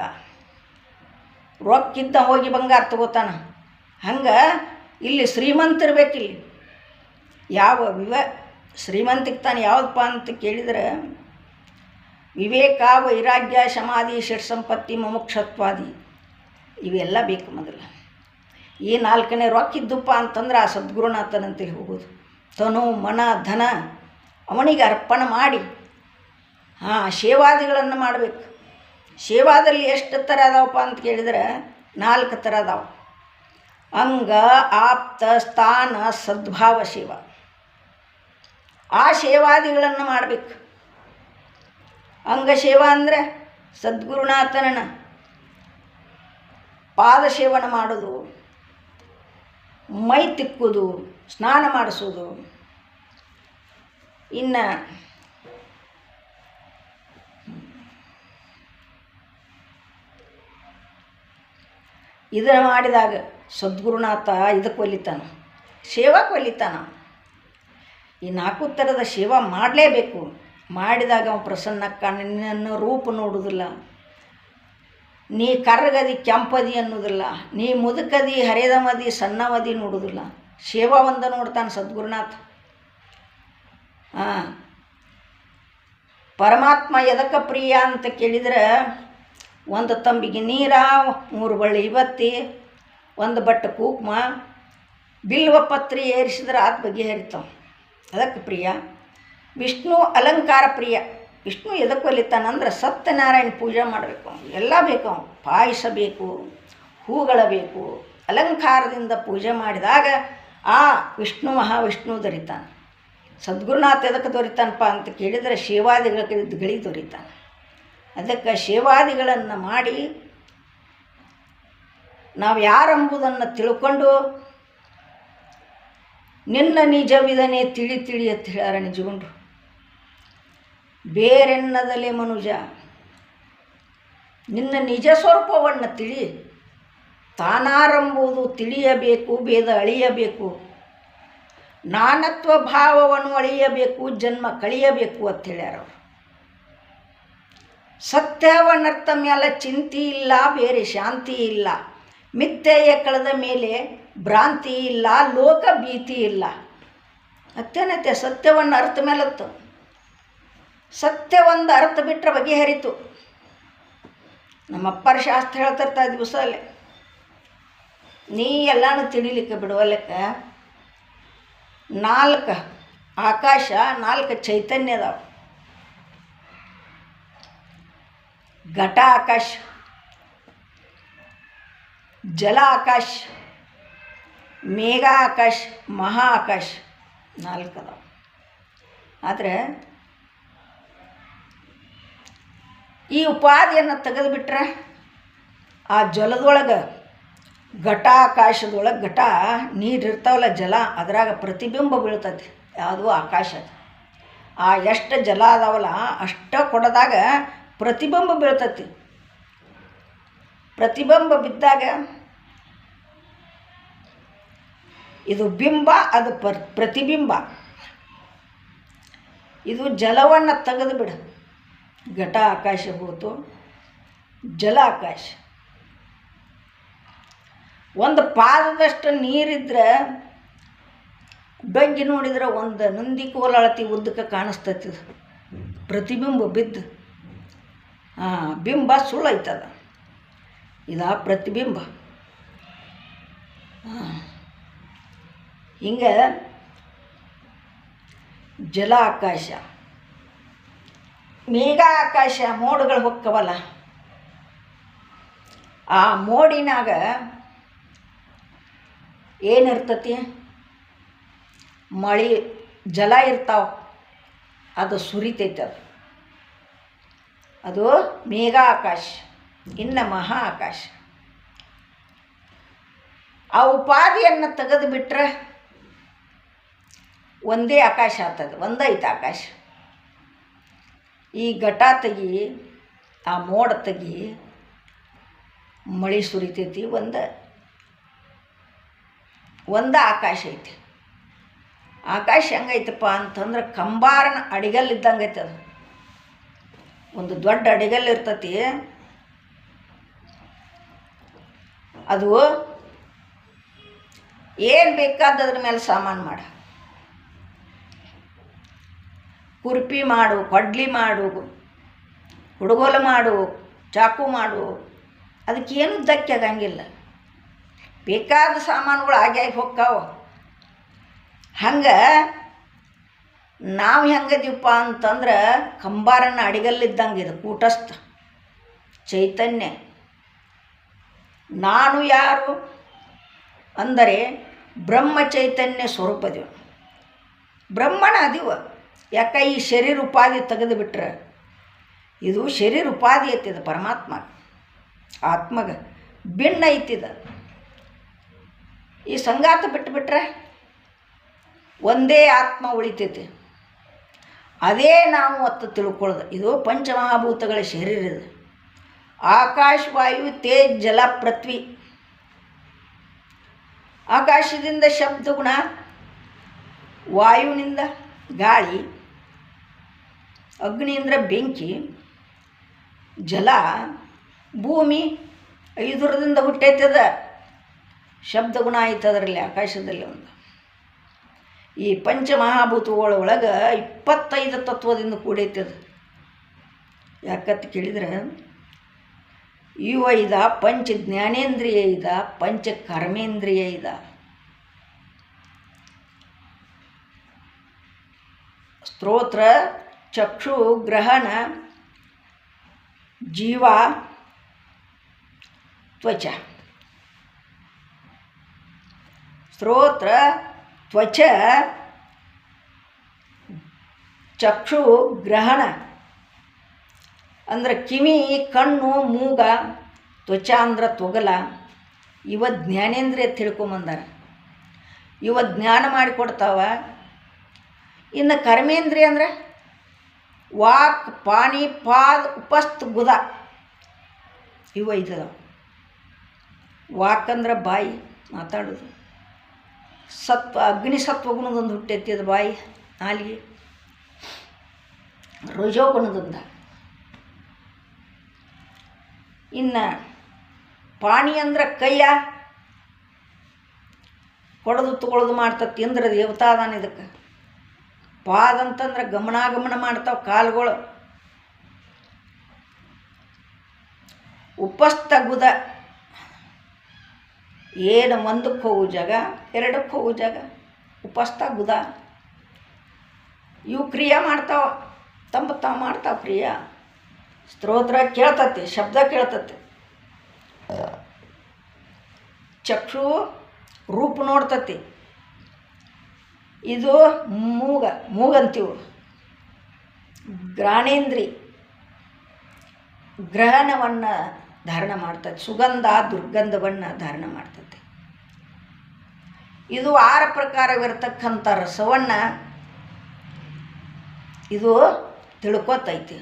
ರೊಕ್ಕಿದ್ದ ಹೋಗಿ ಬಂಗಾರ ತಗೋತಾನ. ಹಂಗೆ ಇಲ್ಲಿ ಶ್ರೀಮಂತಿರ್ಬೇಕಿಲ್ಲಿ. ಯಾವ ಶ್ರೀಮಂತಿಗೆ ತಾನು ಯಾವುದಪ್ಪ ಅಂತ ಕೇಳಿದರೆ ವಿವೇಕ, ವೈರಾಗ್ಯ, ಸಮಾಧಿ, ಷಟ್ ಸಂಪತ್ತಿ, ಮುಮುಕ್ಷತ್ವಾದಿ ಇವೆಲ್ಲ ಬೇಕು ಮೊದಲು. ಈ 4ನೇ ರೊಕ್ಕಿದ್ದಪ್ಪ ಅಂತಂದ್ರೆ ಆ ಸದ್ಗುರುನಾಥನಂತೇಳಿ ಹೋಗೋದು. ತನು, ಮನ, ಧನ ಅವನಿಗೆ ಅರ್ಪಣೆ ಮಾಡಿ ಸೇವಾದಿಗಳನ್ನು ಮಾಡಬೇಕು. ಸೇವಾದಲ್ಲಿ ಎಷ್ಟು ಥರ ಅದಾವಪ್ಪ ಅಂತ ಕೇಳಿದ್ರೆ 4 ಥರ ಅದಾವೆ. ಅಂಗ, ಆಪ್ತ, ಸ್ಥಾನ, ಸದ್ಭಾವ ಸೇವಾ. ಆ ಸೇವಾದಿಗಳನ್ನು ಮಾಡಬೇಕು. ಅಂಗಸೇವಾ ಅಂದರೆ ಸದ್ಗುರುನಾಥನ ಪಾದ ಸೇವನೆ ಮಾಡೋದು, ಮೈ ತಿಕ್ಕುವುದು, ಸ್ನಾನ ಮಾಡಿಸೋದು. ಇನ್ನು ಇದನ್ನು ಮಾಡಿದಾಗ ಸದ್ಗುರುನಾಥ ಇದಕ್ಕೆ ಒಲಿತಾನ, ಸೇವಾಕ್ಕೆ ಒಲಿತಾನ. ಈ 4 ಥರದ ಸೇವಾ ಮಾಡಲೇಬೇಕು. ಮಾಡಿದಾಗ ಅವನು ಪ್ರಸನ್ನಕ್ಕ. ನಿನ್ನ ರೂಪ ನೋಡುವುದಿಲ್ಲ, ನೀ ಕರ್ರಗದಿ ಕೆಂಪದಿ ಅನ್ನೋದಿಲ್ಲ, ನೀ ಮುದುಕದಿ ಹರಿದಮದಿ ಸಣ್ಣವದಿ ನೋಡುವುದಿಲ್ಲ. ಸೇವಾ ಒಂದ ನೋಡ್ತಾನೆ ಸದ್ಗುರುನಾಥ. ಪರಮಾತ್ಮ ಎದಕ್ಕೆ ಪ್ರಿಯ ಅಂತ ಕೇಳಿದ್ರೆ, ಒಂದು ತಂಬಿಗೆ ನೀರ, 3 ಬಳ್ಳಿ ಬತ್ತಿ, 1 ಬಟ್ಟೆ ಕುಂಕುಮ, ಬಿಲ್ವ ಪತ್ರಿ ಏರಿಸಿದ್ರೆ ಆತ ಬಗೆಹರಿತಾವ. ಅದಕ್ಕೆ ಪ್ರಿಯ. ವಿಷ್ಣು ಅಲಂಕಾರ ಪ್ರಿಯ. ವಿಷ್ಣು ಎದಕ್ಕೆ ಒಲಿತಾನಂದ್ರೆ ಸತ್ಯನಾರಾಯಣ ಪೂಜೆ ಮಾಡಬೇಕು. ಎಲ್ಲ ಬೇಕು. ಪಾಯಸ ಬೇಕು, ಹೂಗಳ ಬೇಕು. ಅಲಂಕಾರದಿಂದ ಪೂಜೆ ಮಾಡಿದಾಗ ಆ ವಿಷ್ಣು ಮಹಾವಿಷ್ಣು ದೊರಿತಾನೆ. ಸದ್ಗುರುನಾಥ ಎದಕ್ಕೆ ದೊರಿತಾನಪ್ಪ ಅಂತ ಕೇಳಿದರೆ ಸೇವಾದಿಗಳಿಗೆ ದೊರಿತಾನೆ. ಅದಕ್ಕೆ ಸೇವಾದಿಗಳನ್ನು ಮಾಡಿ ನಾವು ಯಾರೆಂಬುದನ್ನು ತಿಳ್ಕೊಂಡು ನಿನ್ನ ನಿಜವಿದನೆ ತಿಳಿ ತಿಳಿ ಅಂತ ಹೇಳ್ಯಾರ ನಿಜಗೊಂಡ್ರು. ಬೇರೆನ್ನದಲೆ ಮನುಜ, ನಿನ್ನ ನಿಜ ಸ್ವರೂಪವನ್ನು ತಿಳಿ. ತಾನಾರೆಂಬುದು ತಿಳಿಯಬೇಕು, ಭೇದ ಅಳಿಯಬೇಕು, ನಾನತ್ವ ಭಾವವನ್ನು ಅಳಿಯಬೇಕು, ಜನ್ಮ ಕಳಿಯಬೇಕು ಅಂತ ಹೇಳ್ಯಾರ ಅವರು. ಸತ್ಯವನ್ನರ್ಥ ಮೇಲೆ ಚಿಂತೆ ಇಲ್ಲ, ಬೇರೆ ಶಾಂತಿ ಇಲ್ಲ, ಮಿಥ್ಯೆಯ ಕಳೆದ ಮೇಲೆ ಭ್ರಾಂತಿ ಇಲ್ಲ, ಲೋಕ ಭೀತಿ ಇಲ್ಲ. ಅತ್ಯನತ್ಯ ಸತ್ಯವನ್ನು ಅರ್ಥ ಮೇಲತ್ತು. ಸತ್ಯ ಒಂದು ಅರ್ಥ ಬಿಟ್ಟರೆ ಬಗೆಹರಿತು. ನಮ್ಮಪ್ಪರ ಶಾಸ್ತ್ರ ಹೇಳ್ತಿರ್ತಾ ದಿವಸ ಅಲ್ಲೇ, ನೀ ಎಲ್ಲನೂ ತಿಳಿಲಿಕ್ಕೆ ಬಿಡುವಲ್ಲಕ್ಕ 4 ಆಕಾಶ, 4 ಚೈತನ್ಯ ಅದಾವ. ಘಟ ಆಕಾಶ, ಜಲ ಆಕಾಶ, ಮೇಘ ಆಕಾಶ, ಮಹಾ ಆಕಾಶ, 4 ಅದಾವ. ಆದರೆ ಈ ಉಪಾಧಿಯನ್ನು ತೆಗೆದುಬಿಟ್ರೆ ಆ ಜಲದೊಳಗೆ, ಘಟಾಕಾಶದೊಳಗೆ, ಘಟ ನೀರು ಇರ್ತಾವಲ್ಲ ಜಲ, ಅದ್ರಾಗ ಪ್ರತಿಬಿಂಬ ಬೀಳ್ತೈತಿ. ಯಾವುದು ಆಕಾಶ. ಆ ಎಷ್ಟು ಜಲ ಅದಾವಲ್ಲ ಅಷ್ಟ ಕೊಡದಾಗ ಪ್ರತಿಬಿಂಬ ಬೀಳ್ತೈತಿ. ಪ್ರತಿಬಿಂಬ ಬಿದ್ದಾಗ ಇದು ಬಿಂಬ, ಅದು ಪ್ರತಿಬಿಂಬ. ಇದು ಜಲವನ್ನು ತೆಗೆದು ಬಿಡು. ಘಟ ಆಕಾಶ ಹೋತು, ಜಲ ಆಕಾಶ. ಒಂದು ಪಾದದಷ್ಟು ನೀರಿದ್ರೆ ಡೊಂಗಿ ನೋಡಿದ್ರೆ ಒಂದು ನಂದಿ ಕೋಲಾಳತಿ ಉದ್ದಕ್ಕೆ ಕಾಣಿಸ್ತೈತಿ ಪ್ರತಿಬಿಂಬ ಬಿದ್ದು. ಬಿಂಬ ಸುಳ್ಳೈತದ, ಇದು ಪ್ರತಿಬಿಂಬ. ಹಿಂಗೆ ಜಲ ಆಕಾಶ, ಮೇಘ ಆಕಾಶ, ಮೋಡಗಳು ಹೊಕ್ಕವಲ್ಲ, ಆ ಮೋಡಿನಾಗ ಏನಿರ್ತತಿ? ಮಳೆ ಜಲ ಇರ್ತಾವ, ಅದು ಸುರಿತೈತೆ. ಅದು ಮೇಘ ಆಕಾಶ. ಇನ್ನು ಮಹಾ ಆಕಾಶ. ಆ ಉಪಾಧಿಯನ್ನು ತೆಗೆದು ಬಿಟ್ರೆ ಒಂದೇ ಆಕಾಶ ಆಗ್ತದೆ, ಒಂದೈತೆ ಆಕಾಶ. ಈ ಘಟ ತೆಗಿ, ಆ ಮೋಡ ತೆಗಿ, ಮಳೆ ಸುರಿತೈತಿ, ಒಂದು ಆಕಾಶ ಐತಿ. ಆಕಾಶ ಹೆಂಗೈತಪ್ಪ ಅಂತಂದ್ರೆ ಕಂಬಾರನ ಅಡಿಗಲ್ಲಿದ್ದಂಗೆ ಐತೆ. ಅದು ಒಂದು ದೊಡ್ಡ ಅಡಿಗಲ್ಲು ಇರ್ತತಿ. ಅದು ಏನು ಬೇಕಾದದ್ರ ಮೇಲೆ ಸಾಮಾನು ಮಾಡು. ಕುರ್ಪಿ ಮಾಡು, ಕೊಡ್ಲಿ ಮಾಡು, ಹುಡುಗೋಲು ಮಾಡು, ಚಾಕು ಮಾಡು, ಅದಕ್ಕೇನು ಧಕ್ಕೆ ಆಗಂಗಿಲ್ಲ. ಬೇಕಾದ ಸಾಮಾನುಗಳು ಆಗಿ ಹೋಗ್ತಾವ. ಹಂಗೆ ನಾವು ಹೆಂಗದೀವಪ್ಪ ಅಂತಂದ್ರೆ ಕಂಬಾರನ್ನ ಅಡಿಗಲ್ಲಿದ್ದಂಗೆ ಇದು ಕೂಟಸ್ಥ ಚೈತನ್ಯ. ನಾನು ಯಾರು ಅಂದರೆ ಬ್ರಹ್ಮ ಚೈತನ್ಯ ಸ್ವರೂಪದಿವ, ಬ್ರಹ್ಮಣ ಅದೀವ. ಯಾಕೆ ಈ ಶರೀರ ಉಪಾಧಿ ತೆಗೆದು ಬಿಟ್ರೆ ಇದು ಶರೀರ ಉಪಾಧಿ ಐತಿದ ಪರಮಾತ್ಮ ಆತ್ಮಗ ಭಿನ್ನ ಐತಿದ. ಈ ಸಂಗಾತ ಬಿಟ್ಟುಬಿಟ್ರೆ ಒಂದೇ ಆತ್ಮ ಉಳಿತೈತಿ. ಅದೇ ನಾವು ಹೊತ್ತು ತಿಳ್ಕೊಳ್ಳೋದು. ಇದು ಪಂಚಮಹಾಭೂತಗಳ ಶರೀರ ಇದು. ಆಕಾಶ, ವಾಯು, ತೇಜ್, ಜಲ, ಪೃಥ್ವಿ. ಆಕಾಶದಿಂದ ಶಬ್ದ ಗುಣ, ವಾಯುವಿನಿಂದ ಗಾಳಿ, ಅಗ್ನಿಯಿಂದ ಬೆಂಕಿ, ಜಲ, ಭೂಮಿ, ಐದರದಿಂದ ಹುಟ್ಟೈತದ ಶಬ್ದ ಗುಣ ಐತದ್ರಲ್ಲಿ ಆಕಾಶದಲ್ಲಿ ಒಂದು. ಈ ಪಂಚಮಹಾಭೂತಗಳ ಒಳಗೆ 25 ತತ್ವದಿಂದ ಕೂಡೈತದ. ಯಾಕಂತ ಕೇಳಿದ್ರೆ ಇವ ಇದ ಪಂಚ ಜ್ಞಾನೇಂದ್ರಿಯ ಇದ, ಪಂಚ ಕರ್ಮೇಂದ್ರಿಯ ಇದ. ಸ್ತೋತ್ರ, ಚಕ್ಷು, ಗ್ರಹಣ, ಜೀವ, ತ್ವಚ. ಸ್ತೋತ್ರ, ತ್ವಚ, ಚಕ್ಷು, ಗ್ರಹಣ ಅಂದ್ರೆ ಕಿವಿ, ಕಣ್ಣು, ಮೂಗ, ತ್ವಚ ಅಂದ್ರೆ ತೊಗಲ. ಇವ ಜ್ಞಾನೇಂದ್ರಿಯ ತಿಳ್ಕೊಂಬಂದಾರ. ಇವ ಜ್ಞಾನ ಮಾಡಿಕೊಡ್ತಾವ. ಇನ್ನು ಕರ್ಮೇಂದ್ರಿಯ ಅಂದ್ರೆ ವಾಕ್, ಪಾಣಿ, ಪಾದ, ಉಪಸ್ಥ, ಗುದ. ಇವ ಐತದ. ವಾಕ್ ಅಂದ್ರೆ ಬಾಯಿ ಮಾತಾಡೋದು. ಸತ್ವ, ಅಗ್ನಿ ಸತ್ವಗುಣದೊಂದು ಹುಟ್ಟೈತಿ ಅದು ಬಾಯಿ, ನಾಲಿಗೆ. ರಜೋಗುಣದಿಂದ. ಇನ್ನು ಪಾಣಿ ಅಂದ್ರೆ ಕೈಯ ಕೊಡೋದು ತಗೊಳ್ಳೋದು ಮಾಡ್ತತಿ. ಇಂದ್ರ ದೇವತಾದಾನ ಇದಕ್ಕೆ. ಪಾದ ಅಂತಂದ್ರೆ ಗಮನಾಗಮನ ಮಾಡ್ತಾವೆ ಕಾಲುಗಳು. ಉಪಸ್ಥ ಗುದ ಏನು ಒಂದಕ್ಕೆ ಹೋಗೋ ಜಾಗ, ಎರಡಕ್ಕೆ ಹೋಗೋ ಜಾಗ ಉಪಸ್ಥ ಗುದ. ಇವು ಕ್ರಿಯೆ ಮಾಡ್ತಾವ, ತಾವು ಮಾಡ್ತಾವ ಕ್ರಿಯೆ. ಸ್ತೋತ್ರ ಕೇಳ್ತತಿ, ಶಬ್ದ ಕೇಳ್ತತಿ. ಚಕ್ಷು ರೂಪ ನೋಡ್ತತಿ. ಇದು ಮೂಗಂತೀವು. ಘ್ರಾಣೇಂದ್ರಿ ಗ್ರಹಣವನ್ನು ಧಾರಣ ಮಾಡ್ತದೆ. ಸುಗಂಧ ದುರ್ಗಂಧವನ್ನು ಧಾರಣ ಮಾಡ್ತದೆ. ಇದು 6 ಪ್ರಕಾರವಿರ್ತಕ್ಕಂಥ ರಸವನ್ನು ಇದು ತಿಳ್ಕೊತೈತಿ.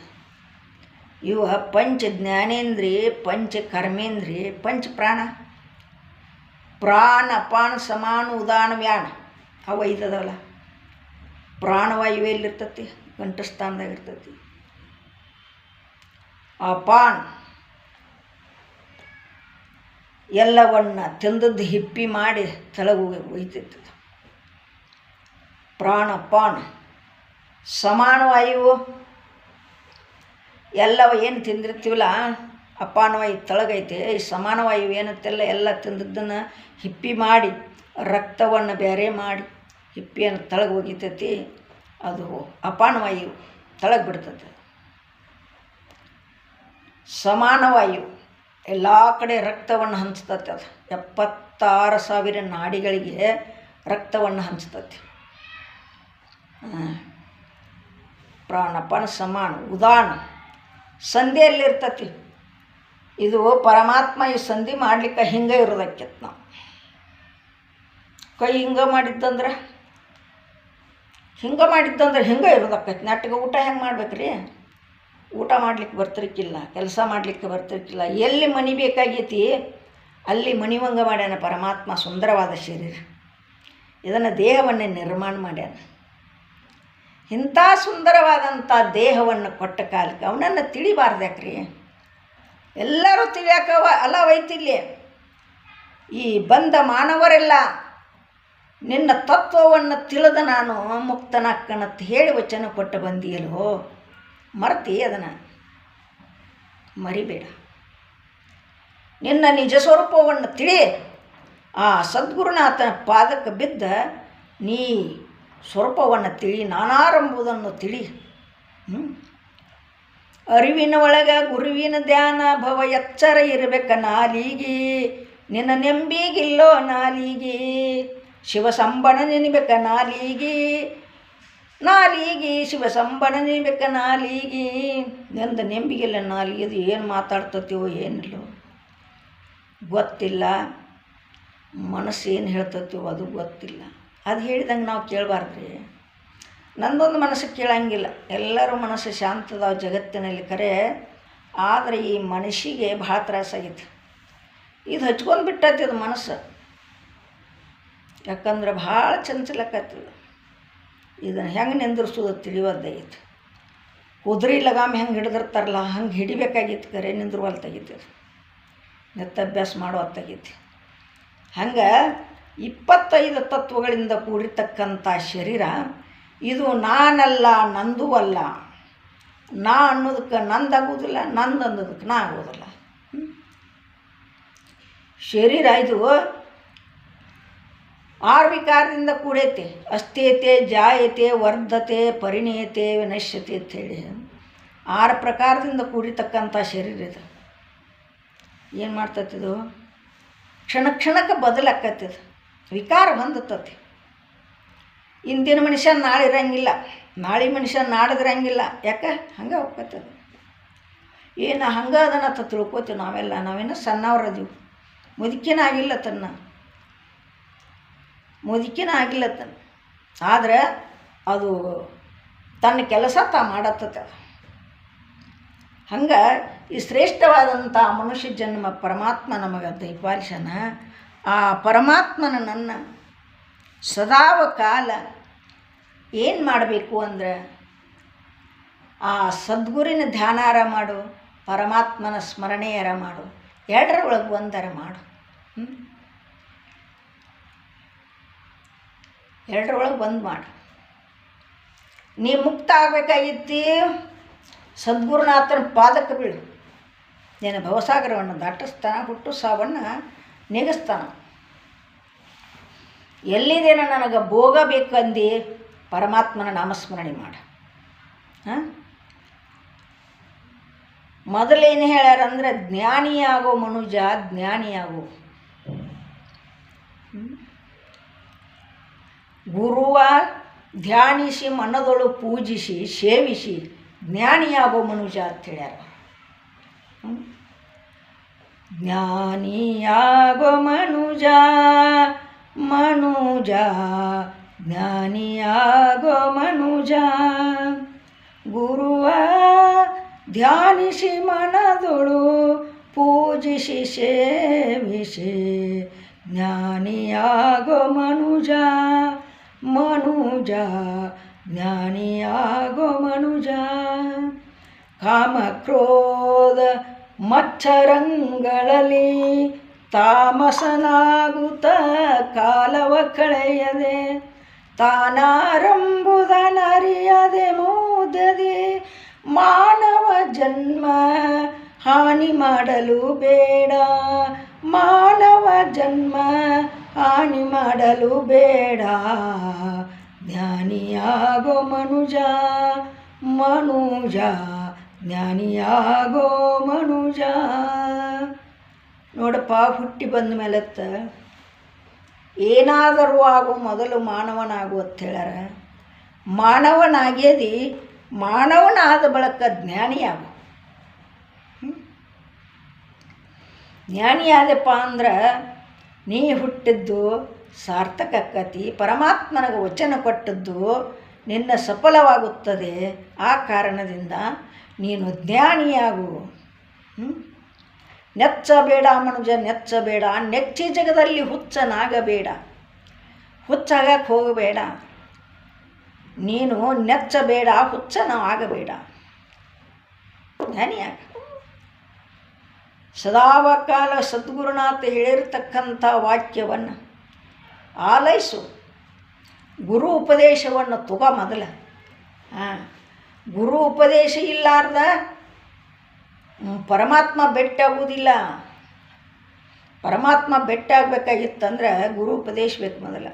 ಇವ ಪಂಚ ಜ್ಞಾನೇಂದ್ರಿ, ಪಂಚ ಕರ್ಮೇಂದ್ರಿ, ಪಂಚ ಪ್ರಾಣ. ಪ್ರಾಣ, ಅಪಾನ, ಸಮಾನ, ಉದಾನ, ವ್ಯಾನ ಅವು ಐದದವಲ್ಲ. ಪ್ರಾಣವಾಯು ಎಲ್ಲಿರ್ತತಿ? ಕಂಠಸ್ಥಾನದಾಗ ಇರ್ತತಿ. ಅಪಾನ್ ಎಲ್ಲವನ್ನು ತಿಂದದ್ದು ಹಿಪ್ಪಿ ಮಾಡಿ ತೆಳಗೆ ಒಯ್ತೈತಿ. ಪ್ರಾಣ ಅಪಾನ. ಸಮಾನವಾಯು ಎಲ್ಲವ ಏನು ತಿಂದಿರ್ತೀವಲ್ಲ, ಅಪಾನವಾಯು ತೆಳಗೈತೆ. ಈ ಸಮಾನವಾಯು ಏನತ್ತೆಲ್ಲ ಎಲ್ಲ ತಿಂದದ್ದನ್ನು ಹಿಪ್ಪಿ ಮಾಡಿ ರಕ್ತವನ್ನು ಬೇರೆ ಮಾಡಿ ಹಿಪ್ಪಿಯನ್ನು ತೆಳಗೆ ಒಗಿತೈತಿ. ಅದು ಅಪಾನವಾಯು ತೆಳಗೆ ಬಿಡ್ತದೆ. ಸಮಾನವಾಯು ಎಲ್ಲ ಕಡೆ ರಕ್ತವನ್ನು ಹಂಚ್ತತಿ. ಅದು 76,000 ನಾಡಿಗಳಿಗೆ ರಕ್ತವನ್ನು ಹಂಚ್ತತಿ. ಪ್ರಾಣಪಾನ ಸಮಾನ. ಉದಾನ ಸಂಧಿಯಲ್ಲಿರ್ತತಿ. ಇದು ಪರಮಾತ್ಮ ಈ ಸಂಧಿ ಮಾಡ್ಲಿಕ್ಕೆ ಹಿಂಗೆ ಇರೋದಕ್ಕೆತ್. ನಾವು ಕೈ ಹಿಂಗೆ ಮಾಡಿದ್ದಂದ್ರೆ ಹಿಂಗೆ ಇರೋದಕ್ಕೈತಿ. ನೆಟ್ಟಿಗೆ ಊಟ ಹೆಂಗೆ ಮಾಡ್ಬೇಕ್ರಿ? ಊಟ ಮಾಡ್ಲಿಕ್ಕೆ ಬರ್ತಿರ್ಕಿಲ್ಲ, ಕೆಲಸ ಮಾಡಲಿಕ್ಕೆ ಬರ್ತಿರ್ಕಿಲ್ಲ. ಎಲ್ಲಿ ಮನಿ ಬೇಕಾಗೈತಿ ಅಲ್ಲಿ ಮಣಿವಂಗ ಮಾಡ್ಯಾನ ಪರಮಾತ್ಮ. ಸುಂದರವಾದ ಶರೀರ. ಇದನ್ನು ದೇಹವನ್ನೇ ನಿರ್ಮಾಣ ಮಾಡ್ಯಾನ. ಇಂಥ ಸುಂದರವಾದಂಥ ದೇಹವನ್ನು ಕೊಟ್ಟ ಕಾಲಕ್ಕೆ ಅವನನ್ನು ತಿಳಿಬಾರ್ದ್ಯಾಕ್ರಿ? ಎಲ್ಲರೂ ತಿಳಿಯಾಕವ ಅಲ್ಲ ವೈತಿಲ್ಲಿ. ಈ ಬಂದ ಮಾನವರೆಲ್ಲ ನಿನ್ನ ತತ್ವವನ್ನು ತಿಳಿದ ನಾನು ಮುಕ್ತನಾಕ್ಕನಂತ ಹೇಳಿ ವಚನ ಕೊಟ್ಟು ಬಂದಿಯಲ್ಲೋ, ಮರ್ತಿ ಅದನ್ನು ಮರಿಬೇಡ. ನಿನ್ನ ನಿಜ ಸ್ವರೂಪವನ್ನು ತಿಳಿ. ಆ ಸದ್ಗುರುನಾಥನ ಪಾದಕ್ಕೆ ಬಿದ್ದ ನೀ ಸ್ವರೂಪವನ್ನು ತಿಳಿ ನಾನಾರೆಂಬುದನ್ನು ತಿಳಿ. ಅರಿವಿನ ಒಳಗೆ ಗುರುವಿನ ಧ್ಯಾನ ಭವ ಎಚ್ಚರ ಇರಬೇಕ ನಾಲಿಗೆ, ನಿನ್ನ ನೆಂಬಿಗಿಲ್ಲೋ ನಾಲಿಗೆ, ಶಿವಸಂಬಣ ನೆನಿಬೇಕ ನಾಲಿಗೆ, ನಾಲಿಗೆ ಶಿವಸಂಬಣ ನೆನಿಬೇಕ ನಾಲಿಗೆ. ನಂದು ನೆಂಬಿಗಿಲ್ಲ ನಾಲಿಗೆ, ಅದು ಏನು ಮಾತಾಡ್ತತೀವೋ ಏನಿಲ್ಲೋ ಗೊತ್ತಿಲ್ಲ, ಮನಸ್ಸು ಏನು ಹೇಳ್ತತೀವೋ ಅದು ಗೊತ್ತಿಲ್ಲ. ಅದು ಹೇಳಿದಂಗೆ ನಾವು ಕೇಳಬಾರ್ದ್ರಿ. ನಂದೊಂದು ಮನಸ್ಸು ಕೇಳಂಗಿಲ್ಲ, ಎಲ್ಲರೂ ಮನಸ್ಸು ಶಾಂತದಾವ ಜಗತ್ತಿನಲ್ಲಿ ಕರೆ. ಆದರೆ ಈ ಮನಸ್ಸಿಗೆ ಭಾಳ ತ್ರಾಸಾಗೈತಿ. ಇದು ಹಚ್ಕೊಂಡು ಬಿಟ್ಟೈತಿ ಅದು ಮನಸ್ಸು. ಯಾಕಂದ್ರೆ ಭಾಳ ಚಂಚಲಕ್ಕತ್ತದ. ಇದನ್ನು ಹೆಂಗೆ ನಿಂದಿರ್ಸೋದು ತಿಳಿಯೋದಾಗೈತಿ. ಕುದುರೆ ಲಗಾಮಿ ಹೆಂಗೆ ಹಿಡಿದಿರ್ತಾರಲ್ಲ ಹಂಗೆ ಹಿಡಿಬೇಕಾಗಿತ್ತು, ಕರೆ ನಿಂದ್ರುವಲ್ತಾಗೈತಿ. ಅದು ನಿತ್ಯಾಭ್ಯಾಸ ಮಾಡೋತ್ತಾಗೈತಿ. ಹಂಗೆ 25 ತತ್ವಗಳಿಂದ ಕೂಡಿರ್ತಕ್ಕಂಥ ಶರೀರ ಇದು ನಾನಲ್ಲ, ನಂದೂ ಅಲ್ಲ. ನಾ ಅನ್ನೋದಕ್ಕೆ ನಂದಾಗೋದಿಲ್ಲ, ನಂದು ಅನ್ನೋದಕ್ಕೆ ನಾ ಆಗೋದಿಲ್ಲ. ಶರೀರ ಇದು 6 ವಿಕಾರದಿಂದ ಕೂಡೈತೆ. ಅಸ್ಥೇತೆ, ಜಾಯತೆ, ವರ್ಧತೆ, ಪರಿಣಯತೆ, ವಿನಶ್ಯತೆ ಅಂಥೇಳಿ 6 ಪ್ರಕಾರದಿಂದ ಕೂಡಿರ್ತಕ್ಕಂಥ ಶರೀರ ಇದು. ಏನು ಮಾಡ್ತತಿದು? ಕ್ಷಣ ಕ್ಷಣಕ್ಕೆ ಬದಲಾಕತ್ತಿದು, ವಿಕಾರ ಹೊಂದತತಿ. ಇಂದಿನ ಮನುಷ್ಯ ನಾಳೆ ಇರಂಗಿಲ್ಲ, ನಾಳೆ ಮನುಷ್ಯ ನಾಡಿದ್ರಂಗಿಲ್ಲ. ಯಾಕೆ? ಹಂಗೆ ಹೋಗ್ತದೆ. ಏನು ಹಂಗೆ ಅದನ್ನ ತಿಳ್ಕೊತೀವಿ ನಾವೆಲ್ಲ. ನಾವೇನೋ ಸಣ್ಣವ್ರದೀವಿ, ಮುದುಕಿನ ಆಗಿಲ್ಲ ತನ್ನ, ಮುದುಕಿನ ಆಗಿಲ್ಲ ತನ್ನ. ಆದರೆ ಅದು ತನ್ನ ಕೆಲಸ ಮಾಡತ್ತದ. ಹಂಗೆ ಈ ಶ್ರೇಷ್ಠವಾದಂಥ ಮನುಷ್ಯ ಜನ್ಮ ಪರಮಾತ್ಮ ನಮಗೆ ದಯಪಾಲಿಸನ. ಆ ಪರಮಾತ್ಮನ ನನ್ನ ಸದಾವ ಕಾಲ ಏನು ಮಾಡಬೇಕು ಅಂದ್ರೆ ಆ ಸದ್ಗುರಿನ ಧ್ಯಾನಾರ ಮಾಡು, ಪರಮಾತ್ಮನ ಸ್ಮರಣೆಯರ ಮಾಡು, ಎರಡರ ಒಳಗೆ ಒಂದರ ಮಾಡು. ಎರಡರೊಳಗೆ ಒಂದು ಮಾಡು. ನೀ ಮುಕ್ತ ಆಗಬೇಕಾಗಿತ್ತಿ, ಸದ್ಗುರುನಾಥನ ಪಾದಕ್ಕೆ ಬೀಳು. ನೀನು ಭವಸಾಗರವನ್ನು ದಾಟಿಸ್ತಾನ, ಹುಟ್ಟು ಸಾವನ್ನು ನೆಗೆಸ್ತಾನ. ಎಲ್ಲಿದೇನ ನನಗೆ ಭೋಗ ಬೇಕಂದು ಪರಮಾತ್ಮನ ನಾಮಸ್ಮರಣೆ ಮಾಡು. ಮೊದಲೇನು ಹೇಳ್ಯಾರಂದ್ರೆ ಜ್ಞಾನಿಯಾಗೋ ಮನುಜ, ಜ್ಞಾನಿಯಾಗೋ. ಗುರುವ ಧ್ಯಾನಿಸಿ ಮನದೊಳು ಪೂಜಿಸಿ ಸೇವಿಸಿ ಜ್ಞಾನಿಯಾಗೋ ಮನುಜ ಅಂತ ಹೇಳ್ಯಾರ. ಜ್ಞಾನಿಯಾಗೋ ಮನುಜ, ಮನುಜ ಜ್ಞಾನಿಯಾಗೋ ಮನುಜ, ಗುರುವ ಧ್ಯಾನಿಸಿ ಮನದೊಳು ಪೂಜಿಸಿ ಸೇವಿಸಿ ಜ್ಞಾನಿಯಾಗೋ ಮನುಜ, ಮನುಜ ಜ್ಞಾನಿಯಾಗೋ ಮನುಜ. ಕಾಮ ಕ್ರೋಧ ಮಚ್ಚರಂಗಳಲ್ಲಿ ತಾಮಸನಾಗುತ್ತ ಕಾಲವ ಕಳೆಯದೆ, ತಾನಾರಂಬುದನರಿಯದೆ ಮೂದದೆ ಮಾನವ ಜನ್ಮ ಹಾನಿ ಮಾಡಲು ಬೇಡ, ಮಾನವ ಜನ್ಮ ಹಾನಿ ಮಾಡಲು ಬೇಡ. ಜ್ಞಾನಿಯಾಗೋ ಮನುಜ, ಮನುಜ ಜ್ಞಾನಿಯಾಗೋ ಮನುಜ. ನೋಡಪ್ಪ, ಹುಟ್ಟಿ ಬಂದ ಮೇಲತ್ತ ಏನಾದರೂ ಆಗೋ ಮೊದಲು ಮಾನವನಾಗು ಅಂತ ಹೇಳ್ಯಾರ. ಮಾನವನಾಗ್ಯದಿ, ಮಾನವನಾದ ಬಳಿಕ ಜ್ಞಾನಿಯಾಗು. ಜ್ಞಾನಿಯಾದಪ್ಪ ಅಂದ್ರೆ ನೀ ಹುಟ್ಟಿದ್ದು ಸಾರ್ಥಕ ಆಕ್ಕತಿ. ಪರಮಾತ್ಮನಿಗೆ ವಚನ ಕೊಟ್ಟದ್ದು ನಿನ್ನ ಸಫಲವಾಗುತ್ತದೆ. ಆ ಕಾರಣದಿಂದ ನೀನು ಜ್ಞಾನಿಯಾಗು. ನೆಚ್ಚಬೇಡ ಮನುಜ, ನೆಚ್ಚಬೇಡ. ನೆಚ್ಚಿ ಜಗದಲ್ಲಿ ಹುಚ್ಚನಾಗಬೇಡ, ಹುಚ್ಚಾಗಕ್ಕೆ ಹೋಗಬೇಡ. ನೀನು ನೆಚ್ಚಬೇಡ, ಹುಚ್ಚನ ಆಗಬೇಡ, ಜ್ಞಾನಿಯಾಗ. ಸದಾವಕಾಲ ಸದ್ಗುರುನಾಥ ಹೇಳಿರ್ತಕ್ಕಂಥ ವಾಕ್ಯವನ್ನು ಆಲೈಸು. ಗುರು ಉಪದೇಶವನ್ನು ತಗೋ ಮೊದಲ. ಗುರು ಉಪದೇಶ ಇಲ್ಲಾರ್ದ ಪರಮಾತ್ಮ ಭೇಟಿ ಆಗುವುದಿಲ್ಲ. ಪರಮಾತ್ಮ ಭೇಟಿ ಆಗಬೇಕಾಗಿತ್ತಂದ್ರೆ ಗುರು ಉಪದೇಶ ಬೇಕು ಮೊದಲ.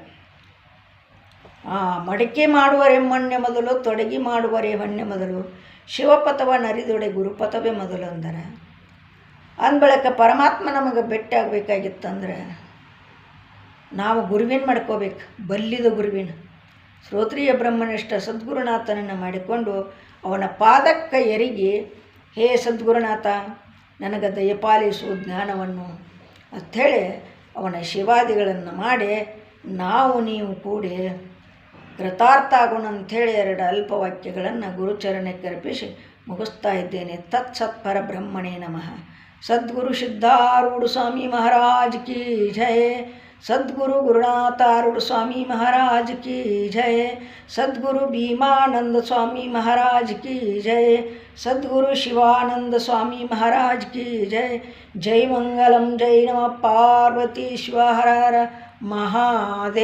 ಮಡಿಕೆ ಮಾಡುವರೆ ಮಣ್ಣೆ ಮೊದಲು, ತೊಡಗಿ ಮಾಡುವರೆ ಹೊಣ್ಣೆ ಮೊದಲು, ಶಿವಪಥವ ನರಿದೊಡೆ ಗುರುಪಥವೇ ಮೊದಲು ಅಂದರೆ ಅಂದ್ಬಳಕ ಪರಮಾತ್ಮ ನಮಗೆ ಭೇಟಿ ಆಗಬೇಕಾಗಿತ್ತಂದ್ರೆ ನಾವು ಗುರುವಿನ ಮಾಡ್ಕೋಬೇಕು. ಬಲ್ಲಿದ ಗುರುವಿನ ಶ್ರೋತ್ರಿಯ ಬ್ರಹ್ಮನಿಷ್ಠ ಸದ್ಗುರುನಾಥನನ್ನು ಮಾಡಿಕೊಂಡು ಅವನ ಪಾದಕ್ಕೆ ಎರಗಿ, ಹೇ ಸದ್ಗುರುನಾಥ ನನಗೆ ದಯಪಾಲಿಸು ಜ್ಞಾನವನ್ನು ಅಂಥೇಳಿ ಅವನ ಶಿವಾದಿಗಳನ್ನು ಮಾಡಿ ನಾವು ನೀವು ಕೂಡಿ ಕೃತಾರ್ಥ ಆಗೋಣ ಅಂಥೇಳಿ 2 ಅಲ್ಪ ವಾಕ್ಯಗಳನ್ನು ಗುರುಚರಣಕ್ಕೆ ಅರ್ಪಿಸಿ ಮುಗಿಸ್ತಾ ಇದ್ದೇನೆ. ತತ್ಸತ್ ಪರಬ್ರಹ್ಮಣೇ ನಮಃ. ಸದ್ಗುರು ಸಿದ್ಧಾರೂಢ ಸ್ವಾಮಿ ಮಹಾರಾಜ್ ಕಿ ಜಯ. ಸದ್ಗುರು ಗುರುನಾಥಾರೂಢ ಸ್ವಾಮಿ ಮಹಾರಾಜ್ ಕಿ ಜಯ. ಸದ್ಗುರು ಭೀಮಾನಂದ ಸ್ವಾಮಿ ಮಹಾರಾಜ್ ಕಿ ಜಯ. ಸದ್ಗುರು ಶಿವಾನಂದ ಸ್ವಾಮಿ ಮಹಾರಾಜ್ ಕಿ ಜಯ. ಜೈ ಮಂಗಲಂ. ಜೈ ನಮಃ ಪಾರ್ವತಿ ಶಿವ ಹರ ಹರ ಮಹಾದೇವ.